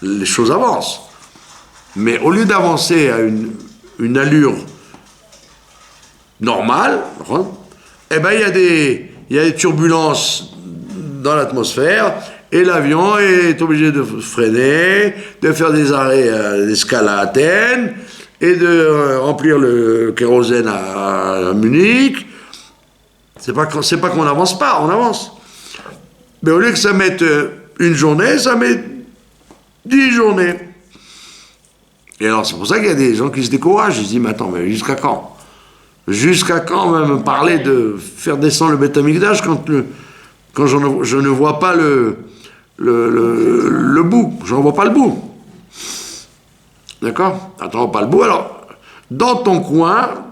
les choses avancent. Mais au lieu d'avancer à une allure normale, eh ben il y a des turbulences dans l'atmosphère, et l'avion est obligé de freiner, de faire des arrêts d'escale à Athènes, et de remplir le kérosène à Munich. C'est pas qu'on n'avance pas, on avance. Mais au lieu que ça mette une journée, ça met 10 journées. Et alors c'est pour ça qu'il y a des gens qui se découragent. Ils se disent, mais attends, mais jusqu'à quand? Jusqu'à quand on va me parler de faire descendre le Beth Amikdash quand je ne vois pas le bout, je n'en vois pas le bout. D'accord? Attends, pas le bout. Alors, dans ton coin,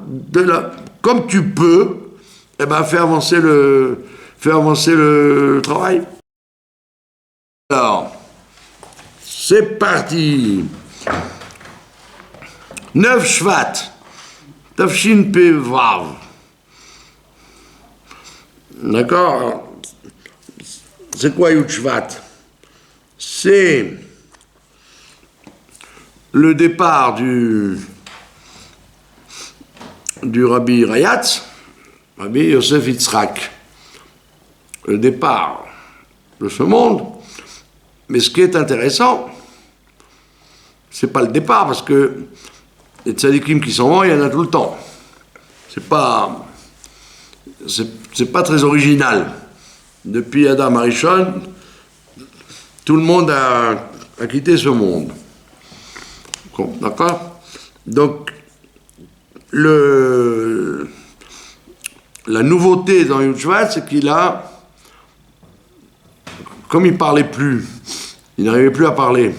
comme tu peux, eh ben, fais avancer le travail. Alors, c'est parti. 9 Shvat, Tafshin Pe Vav. D'accord? C'est quoi Yud Shvat? C'est le départ du Rabbi Rayatz, Rabbi Yosef Yitzhak. Le départ de ce monde. Mais ce qui est intéressant, c'est pas le départ, parce que les tzadikim qui s'en vont, il y en a tout le temps. C'est pas très original. Depuis Adam Arishon, tout le monde a quitté ce monde. D'accord? Donc, la nouveauté dans Yud Shvat, c'est qu'il a, comme il parlait plus, il n'arrivait plus à parler,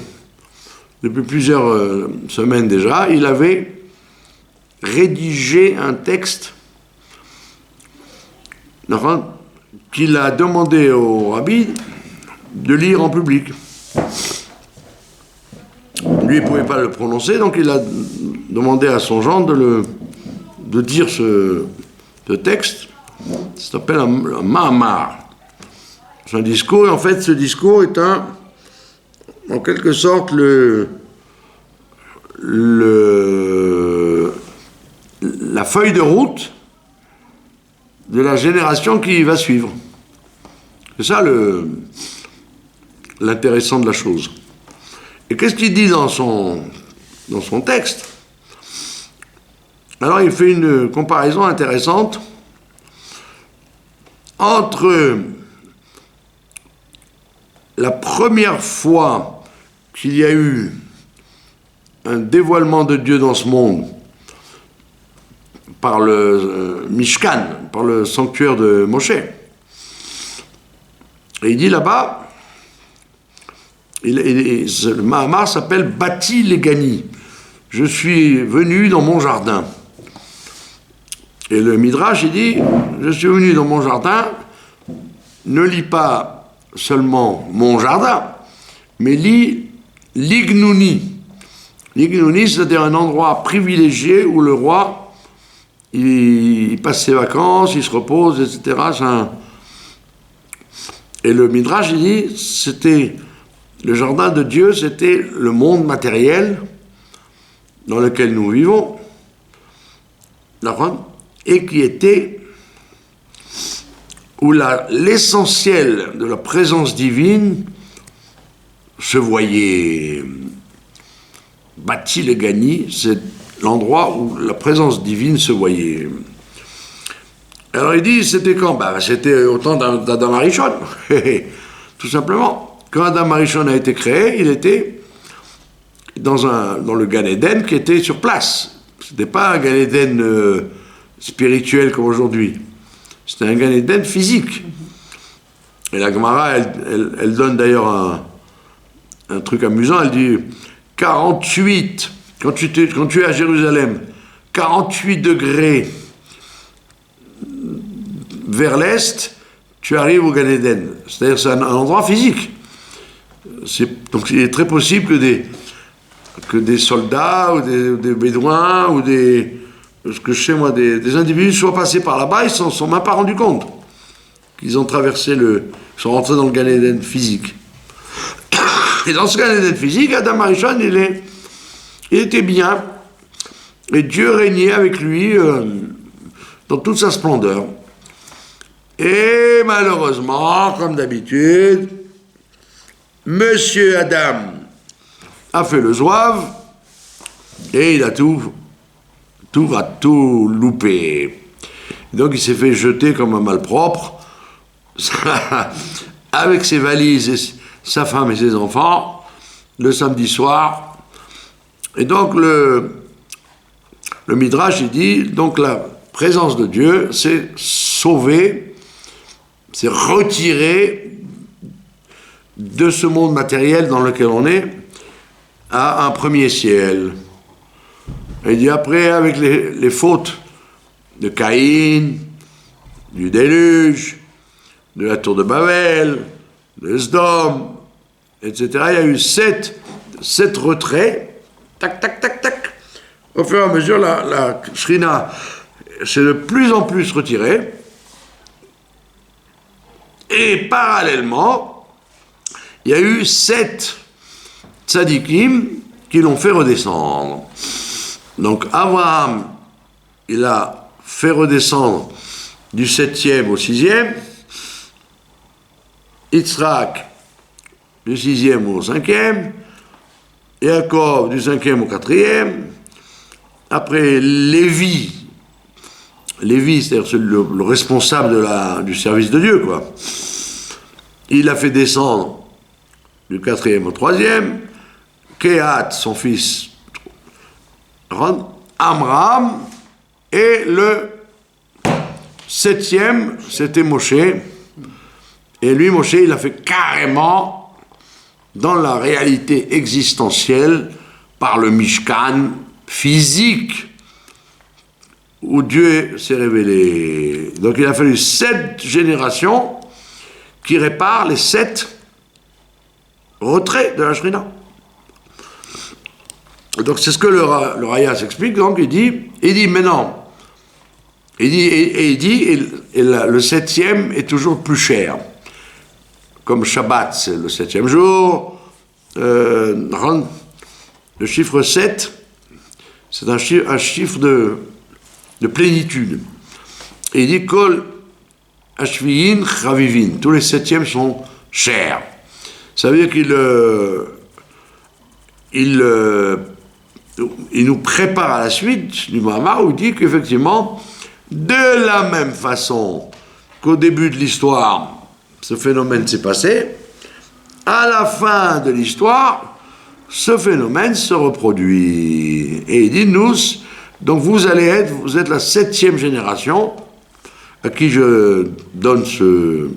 depuis plusieurs semaines déjà, il avait rédigé un texte qu'il a demandé au rabbi de lire en public. Lui, il ne pouvait pas le prononcer, donc il a demandé à son gendre de dire ce texte. Ça s'appelle un Mahamar. C'est un discours, et en fait, ce discours est en quelque sorte la feuille de route de la génération qui va suivre. C'est ça l'intéressant de la chose. Et qu'est-ce qu'il dit dans son texte? Alors il fait une comparaison intéressante entre la première fois qu'il y a eu un dévoilement de Dieu dans ce monde par le Mishkan, par le sanctuaire de Moshe. Et il dit là-bas, le Mahamar s'appelle Bati Legani. Je suis venu dans mon jardin. Et le Midrash, il dit, je suis venu dans mon jardin, ne lis pas seulement mon jardin, mais lis l'Ignouni. L'Ignouni, c'est-à-dire un endroit privilégié où le roi, il passe ses vacances, il se repose, etc. Et le Midrash, il dit, c'était le jardin de Dieu, c'était le monde matériel dans lequel nous vivons, et qui était où l'essentiel de la présence divine se voyait. Bati Legani, c'est l'endroit où la présence divine se voyait. Alors il dit, c'était quand? C'était au temps d'Adam Arishon, tout simplement. Quand Adam Arishon a été créé, il était dans le Gan Eden qui était sur place. C'était pas un Gan Eden spirituel comme aujourd'hui. C'était un Gan Eden physique. Et la Gemara, elle donne d'ailleurs un truc amusant. Elle dit 48, quand tu es à Jérusalem, 48 degrés vers l'est, tu arrives au Gan Eden. C'est-à-dire c'est un endroit physique. Donc il est très possible que des soldats ou des bédouins ou ce que je sais moi, des individus soient passés par là-bas, ils ne s'en sont même pas rendus compte qu'ils ont traversé sont rentrés dans le Gan Eden physique. Et dans ce Gan Eden physique, Adam Arishon, il était bien, et Dieu régnait avec lui dans toute sa splendeur. Et malheureusement, comme d'habitude, Monsieur Adam a fait le zouave et il a tout loupé. Donc il s'est fait jeter comme un malpropre avec ses valises, et sa femme et ses enfants, le samedi soir. Et donc le Midrash, il dit, donc la présence de Dieu, c'est sauver, c'est retirer de ce monde matériel dans lequel on est à un premier ciel. Et il dit après, avec les fautes de Caïn, du déluge, de la tour de Babel, de Sdom, etc., il y a eu sept retraits, tac, tac, tac, tac. Au fur et à mesure, la Shrina s'est de plus en plus retirée, et parallèlement, il y a eu 7 tzadikim qui l'ont fait redescendre. Donc Abraham, il a fait redescendre du 7e au 6e, Yitzhak du 6e au 5e, Yaakov du 5e au 4e, après Lévi, c'est-à-dire le responsable du service de Dieu, quoi. Il a fait descendre du 4e au 3e, Kehat, son fils, Amram, et le 7e, c'était Moshe. Et lui, Moshe, il a fait carrément dans la réalité existentielle par le Mishkan physique où Dieu s'est révélé. Donc il a fallu 7 générations qui réparent les 7 retraits de la Shrina. Donc c'est ce que le Raya s'explique. Donc il dit maintenant, le 7e est toujours plus cher. Comme Shabbat, c'est le 7e jour. Le chiffre 7, c'est un chiffre de plénitude. Et il dit Kol Ashviyin Chavivin, tous les 7e sont chers. Ça veut dire qu'il il nous prépare à la suite du Mahamar où il dit qu'effectivement, de la même façon qu'au début de l'histoire, ce phénomène s'est passé, à la fin de l'histoire, ce phénomène se reproduit. Et il dit, nous, donc vous êtes la 7e génération à qui je donne ce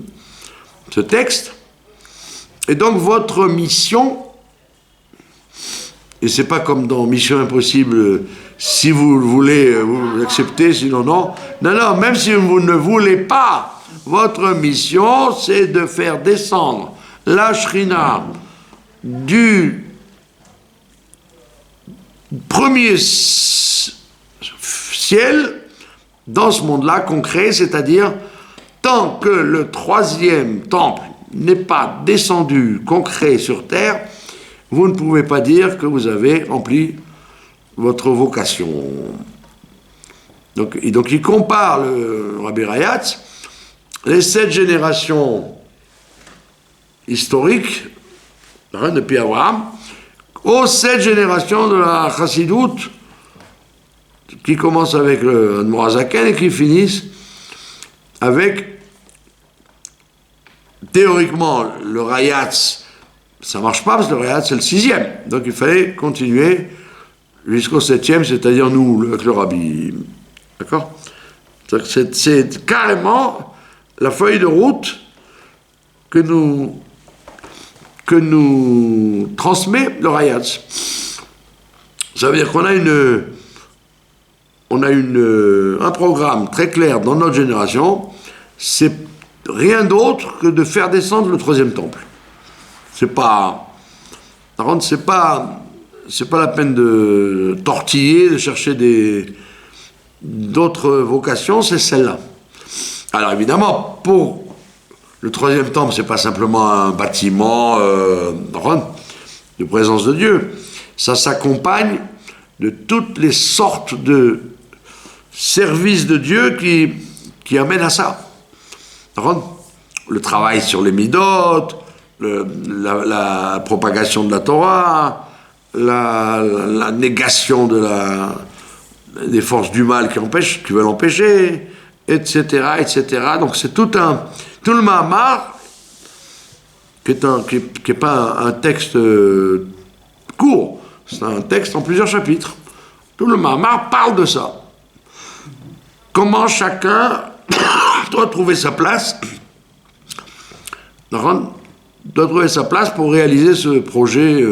texte. Et donc votre mission, et c'est pas comme dans Mission Impossible, si vous le voulez, vous acceptez, sinon non. Non, même si vous ne voulez pas, votre mission, c'est de faire descendre la Shrina du premier ciel dans ce monde-là concret, c'est-à-dire tant que le 3e temple n'est pas descendu concret sur terre, vous ne pouvez pas dire que vous avez rempli votre vocation. Donc il compare le Rabbi Rayatz, les 7 générations historiques, depuis Abraham, aux 7 générations de la Chassidoute, qui commencent avec le Admor HaZaken et qui finissent avec, théoriquement, le Rayatz. Ça ne marche pas parce que le Rayatz c'est le 6e. Donc il fallait continuer jusqu'au 7e, c'est-à-dire nous, avec le Rabbi. D'accord ? C'est carrément la feuille de route que nous transmet le Rayatz. Ça veut dire qu'on a un programme très clair dans notre génération, c'est rien d'autre que de faire descendre le 3e temple. Par contre, c'est pas la peine de tortiller, de chercher d'autres vocations, c'est celle-là. Alors évidemment, pour le 3e temple, c'est pas simplement un bâtiment de présence de Dieu. Ça s'accompagne de toutes les sortes de services de Dieu qui amènent à ça. Le travail sur les midot, la propagation de la Torah, la négation des forces du mal qui veulent empêcher, etc., etc. Donc c'est tout le Mahamar, qui est pas un texte court, c'est un texte en plusieurs chapitres. Tout le Mahamar parle de ça. Comment chacun doit trouver sa place, pour réaliser ce projet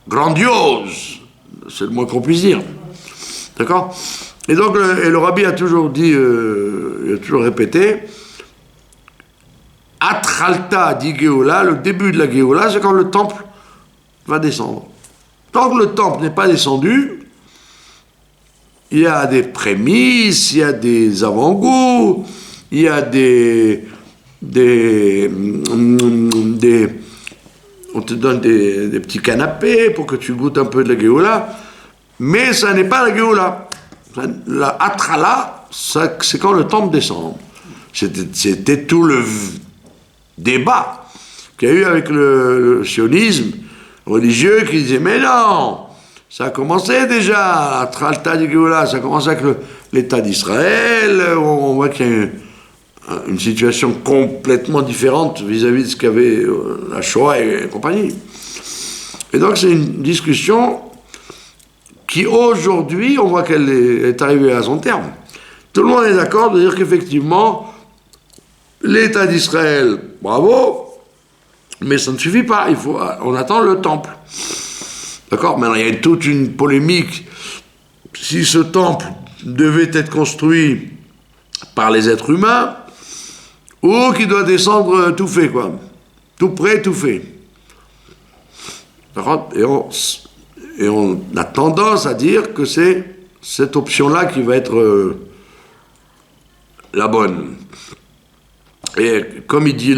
grandiose, c'est le moins qu'on puisse dire. D'accord ? Et donc, le Rabbi a toujours dit, il a toujours répété, Atralta di Géoula, le début de la Géoula, c'est quand le temple va descendre. Tant que le temple n'est pas descendu, il y a des prémices, il y a des avant-goûts, il y a on te donne des petits canapés pour que tu goûtes un peu de la Géoula, mais ça n'est pas la Géoula. La Atrala, c'est quand le temple descend. C'était tout le débat qu'il y a eu avec le sionisme religieux qui disait mais non, ça a commencé déjà, Atralta di Géoula, ça a commencé avec l'État d'Israël, on voit qu'il y a une situation complètement différente vis-à-vis de ce qu'avait la Shoah et compagnie. Et donc c'est une discussion qui aujourd'hui, on voit qu'elle est arrivée à son terme. Tout le monde est d'accord de dire qu'effectivement, l'État d'Israël, bravo, mais ça ne suffit pas, on attend le temple. D'accord ? Maintenant, il y a toute une polémique. Si ce temple devait être construit par les êtres humains, ou qui doit descendre tout fait, quoi. Tout prêt, tout fait. D'accord ? Et on a tendance à dire que c'est cette option-là qui va être la bonne. Et comme il dit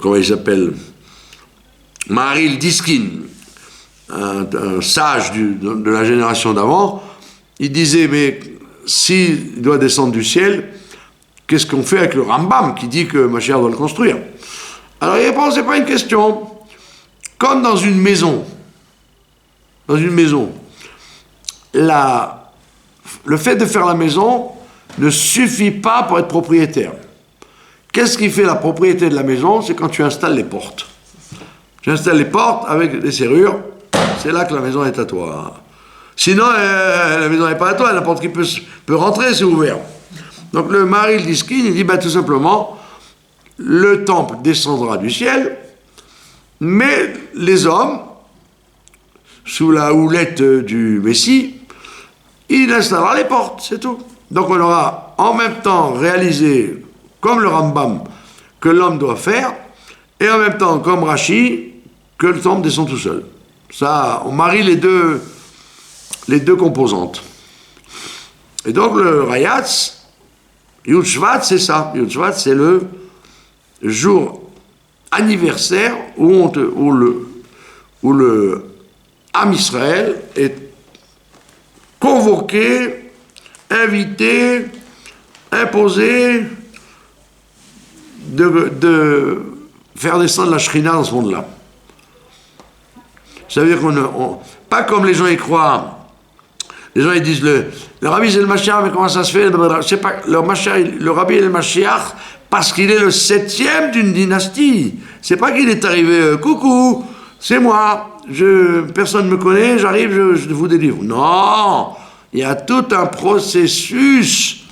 comment il s'appelle, Maharil Diskin, un sage de la génération d'avant, il disait, mais s'il doit descendre du ciel, qu'est-ce qu'on fait avec le Rambam qui dit que Mashiach doit le construire ? Alors il répond, c'est pas une question. Comme dans une maison, le fait de faire la maison ne suffit pas pour être propriétaire. Qu'est-ce qui fait la propriété de la maison? C'est quand tu installes les portes. Tu installes les portes avec des serrures, c'est là que la maison est à toi. Sinon, la maison n'est pas à toi, n'importe qui peut rentrer, c'est ouvert. Donc le Maharil Diskin, il dit tout simplement, le temple descendra du ciel, mais les hommes, sous la houlette du Messie, il installera les portes, c'est tout. Donc on aura en même temps réalisé, comme le Rambam, que l'homme doit faire, et en même temps, comme Rashi, que le temple descend tout seul. Ça, on marie les deux composantes. Et donc le Rayatz, Yud Shvat, c'est ça. Yud Shvat, c'est le jour anniversaire où le Am Israël est convoqué, invité, imposé de faire descendre la Shrina dans ce monde-là. Ça veut dire pas comme les gens y croient. Les gens ils disent le Rabbi c'est le Mashiach, mais comment ça se fait? C'est pas le Rabbi est le Mashiach parce qu'il est le 7e d'une dynastie. C'est pas qu'il est arrivé coucou, c'est moi. Personne ne me connaît, j'arrive, je vous délivre. Non, il y a tout un processus,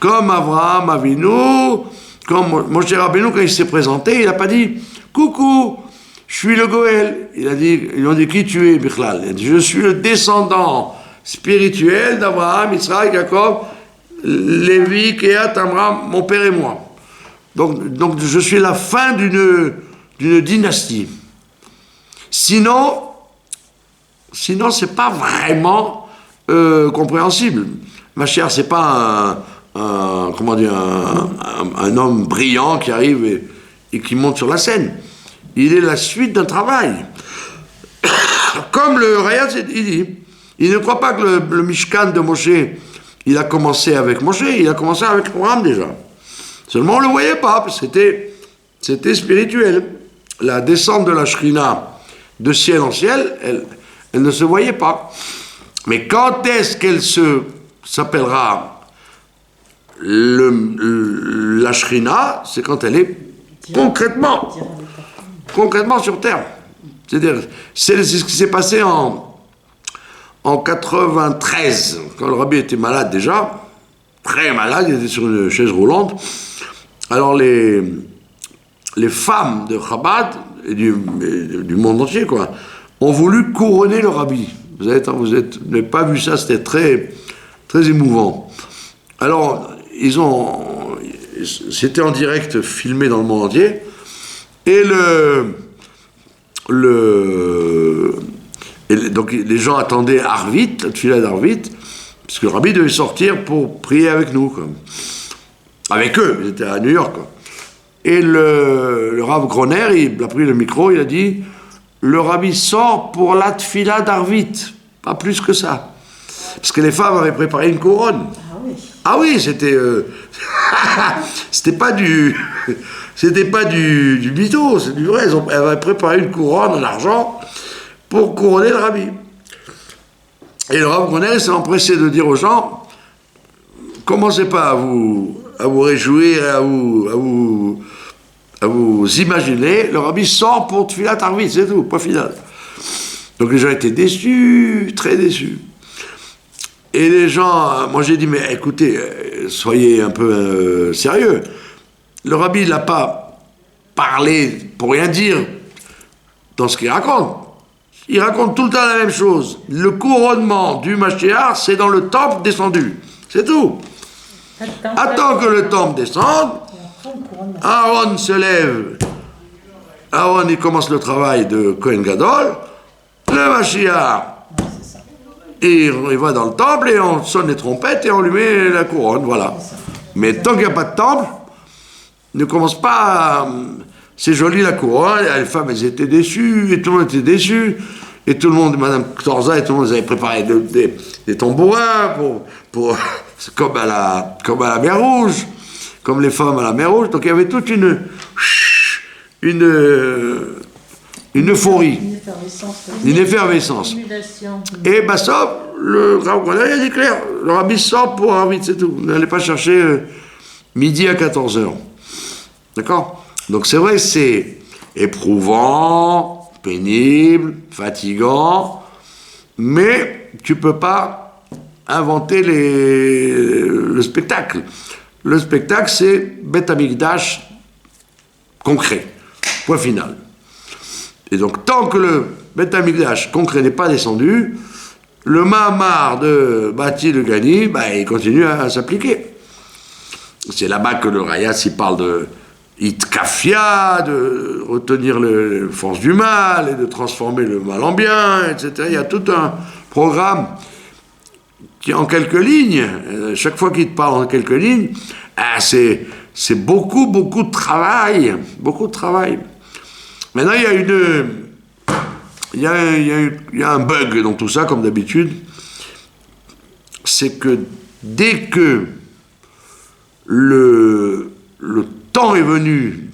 comme Abraham Avinu, comme Moshe Rabbeinu, quand il s'est présenté, il n'a pas dit « Coucou, je suis le Goël ». Ils ont dit « Qui tu es, Bichlal ?» Il a dit « Je suis le descendant spirituel d'Abraham, Israël, Jacob, Lévi, Kéat, Amram, mon père et moi. » Donc je suis la fin d'une dynastie. Sinon, c'est pas vraiment compréhensible. Mashiach, c'est pas un homme brillant qui arrive et qui monte sur la scène. Il est la suite d'un travail. Comme le Rayat, il dit, il ne croit pas que le Mishkan de Moshe, il a commencé avec Moshe, il a commencé avec Abraham déjà. Seulement on ne le voyait pas, parce que c'était spirituel. La descente de la Shrina de ciel en ciel, elle ne se voyait pas. Mais quand est-ce qu'elle s'appellera la Shrina? C'est quand elle est concrètement sur terre. C'est-à-dire, c'est ce qui s'est passé en 93, quand le Rabbi était malade déjà, très malade, il était sur une chaise roulante. Alors les femmes de Chabad et du monde entier, quoi, ont voulu couronner le Rabbi. Vous n'avez pas vu ça, c'était très, très émouvant. Alors, c'était en direct, filmé dans le monde entier, et donc les gens attendaient Arvit, la tefila d'Arvit, parce que le Rabbi devait sortir pour prier avec nous, quoi. Avec eux, ils étaient à New York, quoi. Et le Rav Groner, il a pris le micro, il a dit « Le Rabbi sort pour la tefila d'Arvit, pas plus que ça. » Parce que les femmes avaient préparé une couronne. Ah oui, c'était pas du mytho, c'est du vrai. Elles avaient préparé une couronne en argent pour couronner le Rabbi. Et le Rav Groner s'est empressé de dire aux gens, commencez pas à vous réjouir, à vous imaginer, le Rabbi sort pour Tfilat Arvit, c'est tout, pas final. Donc les gens étaient déçus, très déçus. Et les gens, moi j'ai dit, mais écoutez, soyez un peu sérieux. Le Rabbi, il n'a pas parlé pour rien dire dans ce qu'il raconte. Il raconte tout le temps la même chose. Le couronnement du Mashiach, c'est dans le temple descendu. C'est tout. Attends que le temple descende, Aaron se lève. Aaron, il commence le travail de Kohen Gadol. Le Mashiach, il va dans le temple et on sonne les trompettes et on lui met la couronne, voilà. Mais tant qu'il n'y a pas de temple, ne commence pas. C'est joli la couronne, les femmes elles étaient déçues, et tout le monde était déçu, et tout le monde, Madame Torza et tout le monde avait préparé des tambourins pour comme à la mer Rouge, comme les femmes à la mer Rouge. Donc il y avait toute une euphorie, une effervescence. Simulation. Et Bassov, le Rav Goldman, il a dit clair, le rabbi sort pour un vite, c'est tout. N'allez pas chercher midi à 14h. D'accord? Donc c'est vrai, c'est éprouvant, pénible, fatigant, mais tu peux pas inventer le spectacle. Le spectacle, c'est Beth Amikdash concret. Point final. Et donc, tant que le Beth Amikdash concret n'est pas descendu, le Mahamar de Bati de Gani, il continue à s'appliquer. C'est là-bas que le Rayas, il parle de Itkafia, de retenir les forces du mal et de transformer le mal en bien, etc. Il y a tout un programme qui est en quelques lignes. Chaque fois qu'il te parle en quelques lignes, c'est beaucoup, beaucoup de travail. Beaucoup de travail. Maintenant, il y a un bug dans tout ça, comme d'habitude. C'est que dès que le temps est venu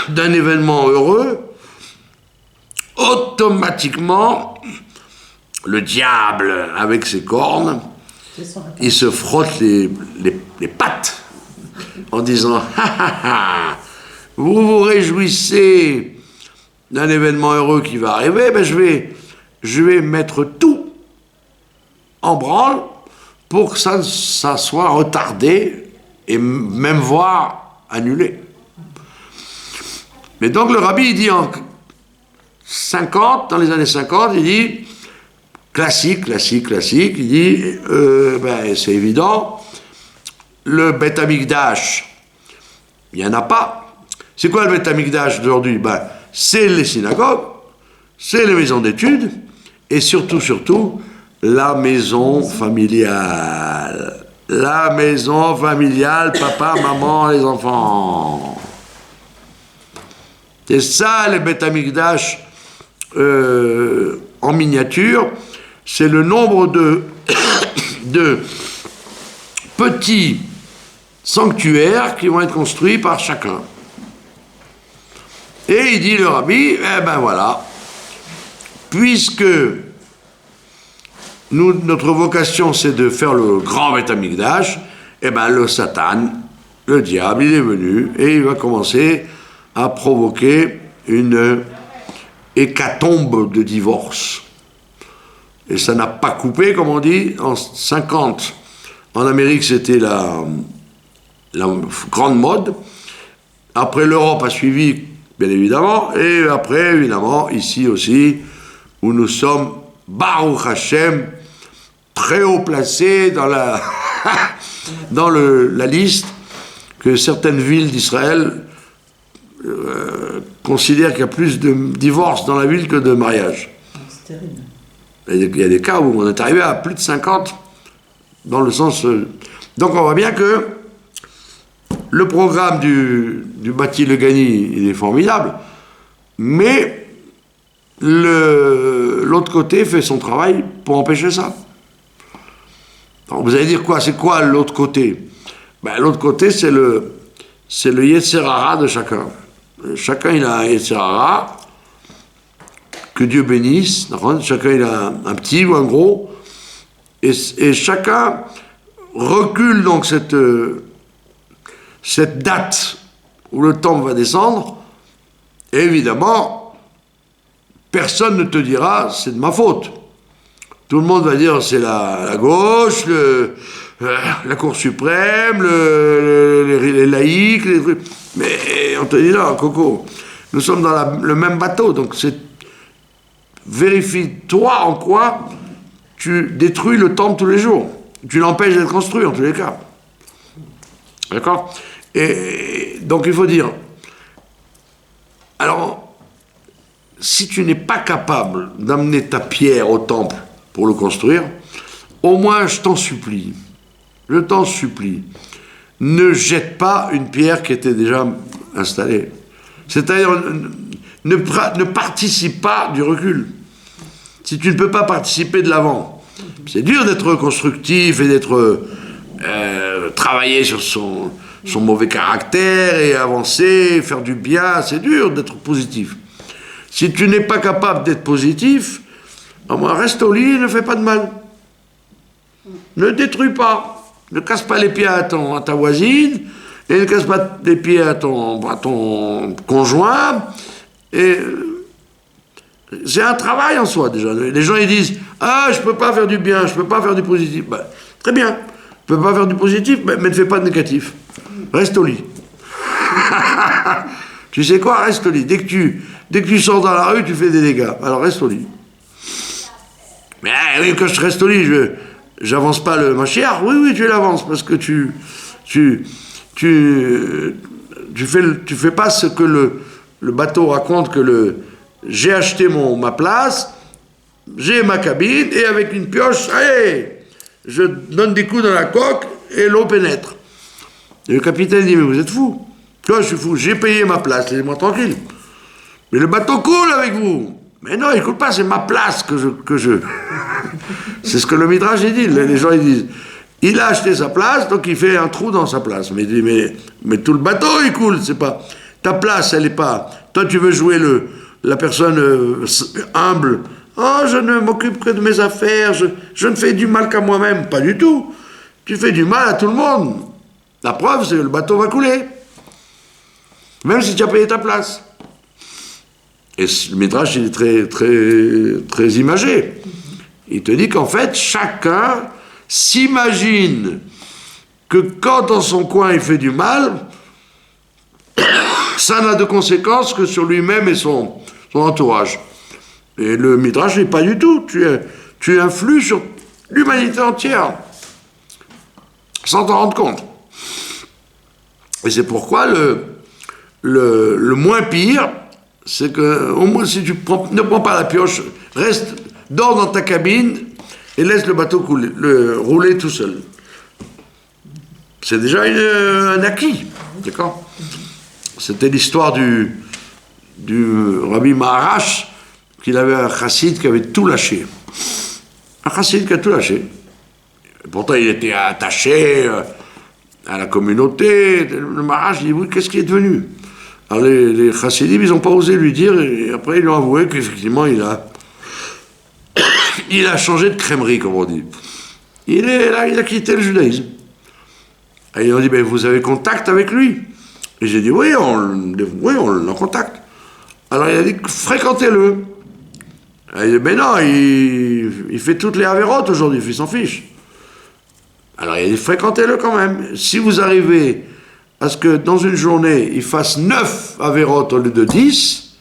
d'un événement heureux, automatiquement, le diable, avec ses cornes, il se frotte les pattes en disant « Ha ha ha, vous vous réjouissez d'un événement heureux qui va arriver, je vais mettre tout en branle pour que ça soit retardé et même voire annulé. » Mais donc le rabbi, il dit en 50, dans les années 50, il dit classique, il dit c'est évident, le Beth Amikdash, il n'y en a pas. C'est quoi le Beth Amikdash d'aujourd'hui? C'est les synagogues, c'est les maisons d'études, et surtout, la maison familiale. La maison familiale, papa, maman, les enfants. C'est ça, le Beth Amikdash en miniature. C'est le nombre de petits sanctuaires qui vont être construits par chacun. Et il dit le rabbi, voilà, puisque notre vocation c'est de faire le grand Beth Amikdash, le Satan, le diable, il est venu et il va commencer à provoquer une hécatombe de divorce. Et ça n'a pas coupé, comme on dit, en 50. En Amérique, c'était la grande mode. Après, l'Europe a suivi, bien évidemment. Et après, évidemment, ici aussi, où nous sommes, Baruch Hashem, très haut placés dans la liste que certaines villes d'Israël considèrent qu'il y a plus de divorces dans la ville que de mariages. C'est terrible. Il y a des cas où on est arrivé à plus de 50, dans le sens... Donc on voit bien que le programme du Bati Le Gani, il est formidable, mais l'autre côté fait son travail pour empêcher ça. Alors vous allez dire quoi? C'est quoi l'autre côté? L'autre côté, c'est le Yetzer Hara de chacun. Chacun, il a un Yetzer Hara, que Dieu bénisse. Chacun, il a un petit ou un gros. Et chacun recule donc cette date où le temps va descendre. Et évidemment, personne ne te dira c'est de ma faute. Tout le monde va dire c'est la gauche, la Cour suprême, les laïcs, les trucs. Mais on te dit non, Coco, nous sommes dans le même bateau, donc vérifie-toi en quoi tu détruis le temple tous les jours. Tu l'empêches d'être construit en tous les cas. D'accord? Et donc il faut dire, alors, si tu n'es pas capable d'amener ta pierre au temple pour le construire, au moins je t'en supplie, ne jette pas une pierre qui était déjà installée. C'est-à-dire, ne participe pas du recul. Si tu ne peux pas participer de l'avant, c'est dur d'être constructif et d'être travailler sur son mauvais caractère et avancer, faire du bien. C'est dur d'être positif. Si tu n'es pas capable d'être positif, reste au lit et ne fais pas de mal. Ne détruis pas. Ne casse pas les pieds à ta voisine et ne casse pas les pieds à ton conjoint. Et c'est un travail en soi déjà. Les gens ils disent « Ah, je ne peux pas faire du bien, je ne peux pas faire du positif. » Très bien. Tu ne peux pas faire du positif, mais ne fais pas de négatif. Reste au lit. Tu sais quoi? Reste au lit. Dès que tu sors dans la rue, tu fais des dégâts. Alors reste au lit. Mais oui, quand je reste au lit, j'avance pas le Mashiach. Oui, tu l'avances parce que tu fais pas ce que le bateau raconte que j'ai acheté ma place, j'ai ma cabine et avec une pioche, allez, je donne des coups dans la coque et l'eau pénètre. Et le capitaine dit, mais vous êtes fou. Toi, je suis fou, j'ai payé ma place, laissez-moi tranquille. Mais le bateau coule avec vous. Mais non, il coule pas, c'est ma place que je... C'est ce que le Midrash dit. Les gens ils disent, il a acheté sa place, donc il fait un trou dans sa place. Mais il dit, mais tout le bateau il coule, c'est pas... Ta place, elle est pas... Toi, tu veux jouer la personne humble. Oh, je ne m'occupe que de mes affaires, je ne fais du mal qu'à moi-même. Pas du tout. Tu fais du mal à tout le monde. La preuve, c'est que le bateau va couler. Même si tu as payé ta place. Et le Midrash, il est très, très, très imagé. Il te dit qu'en fait, chacun s'imagine que quand dans son coin il fait du mal, ça n'a de conséquences que sur lui-même et son entourage. Et le Midrash n'est pas du tout. Tu influes sur l'humanité entière, sans t'en rendre compte. Et c'est pourquoi le moins pire, c'est que, au moins, si ne prends pas la pioche, dors dans ta cabine et laisse le bateau rouler tout seul. C'est déjà un acquis, d'accord? C'était l'histoire du Rabbi Maharash, qu'il avait un chassid qui avait tout lâché. Un chassid qui a tout lâché. Et pourtant, il était attaché à la communauté. Le Maharash dit, oui, qu'est-ce qui est devenu? Alors les chassidim, ils n'ont pas osé lui dire, et après ils lui ont avoué qu'effectivement il a changé de crèmerie, comme on dit. Il a quitté le judaïsme. Et ils ont dit, ben, vous avez contact avec lui? Et j'ai dit, oui, on est en contact. Alors il a dit, fréquentez-le. Il a dit, mais non, il fait toutes les avérotes aujourd'hui, il s'en fiche. Alors il a dit, fréquentez-le quand même. Si vous arrivez à ce que dans une journée, il fasse 9 avérotes au lieu de 10,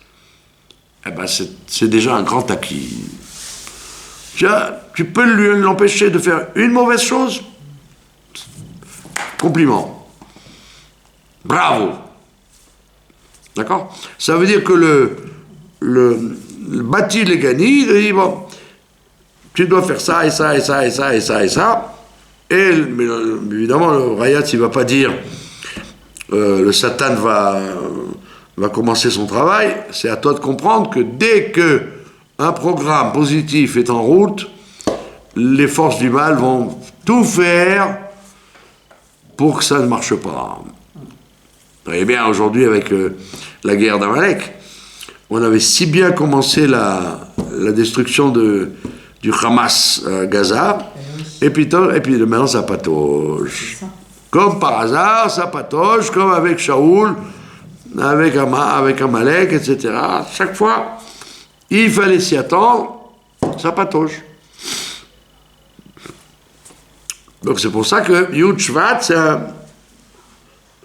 eh ben c'est déjà un grand acquis. Tu peux l'empêcher de faire une mauvaise chose? Compliment. Bravo. D'accord? Ça veut dire que le bâti les gagné, il dit, bon, tu dois faire ça, et ça, et ça, et ça, et ça, et ça. Mais évidemment, le Rayat, il ne va pas dire... le Satan va commencer son travail. C'est à toi de comprendre que dès que un programme positif est en route, les forces du mal vont tout faire pour que ça ne marche pas. Et bien aujourd'hui avec la guerre d'Amalek, on avait si bien commencé la destruction du Hamas à Gaza, et puis maintenant ça patauge. Comme par hasard, ça patauge, comme avec Shaoul, avec Amalek, etc. Chaque fois, il fallait s'y attendre, ça patauge. Donc c'est pour ça que Yud Shvat,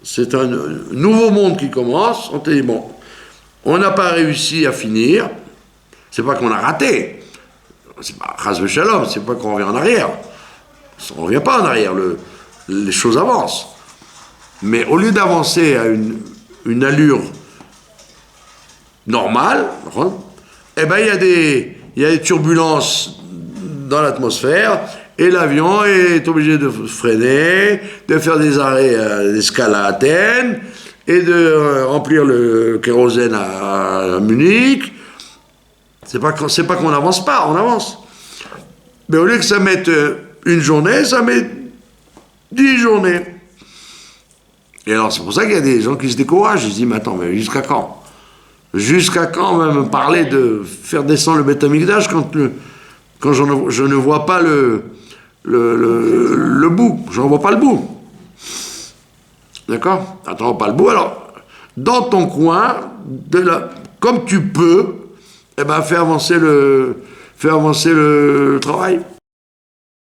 c'est un nouveau monde qui commence. On te dit, bon, on n'a pas réussi à finir, c'est pas qu'on a raté, c'est pas Chas v'Shalom, c'est pas qu'on revient en arrière. On ne revient pas en arrière, les choses avancent. Mais au lieu d'avancer à une allure normale, eh ben, il y a des turbulences dans l'atmosphère et l'avion est obligé de freiner, de faire des arrêts d'escale à Athènes et de remplir le kérosène à Munich. C'est pas qu'on n'avance pas, on avance. Mais au lieu que ça mette une journée, ça met 10 journées. Et alors, c'est pour ça qu'il y a des gens qui se découragent. Ils se disent, mais attends, mais jusqu'à quand? Jusqu'à quand même parler de faire descendre le Beth Amikdash quand je ne vois pas le bout. Je n'en vois pas le bout. D'accord? Attends, pas le bout. Alors, dans ton coin, comme tu peux, eh ben, fais avancer le travail.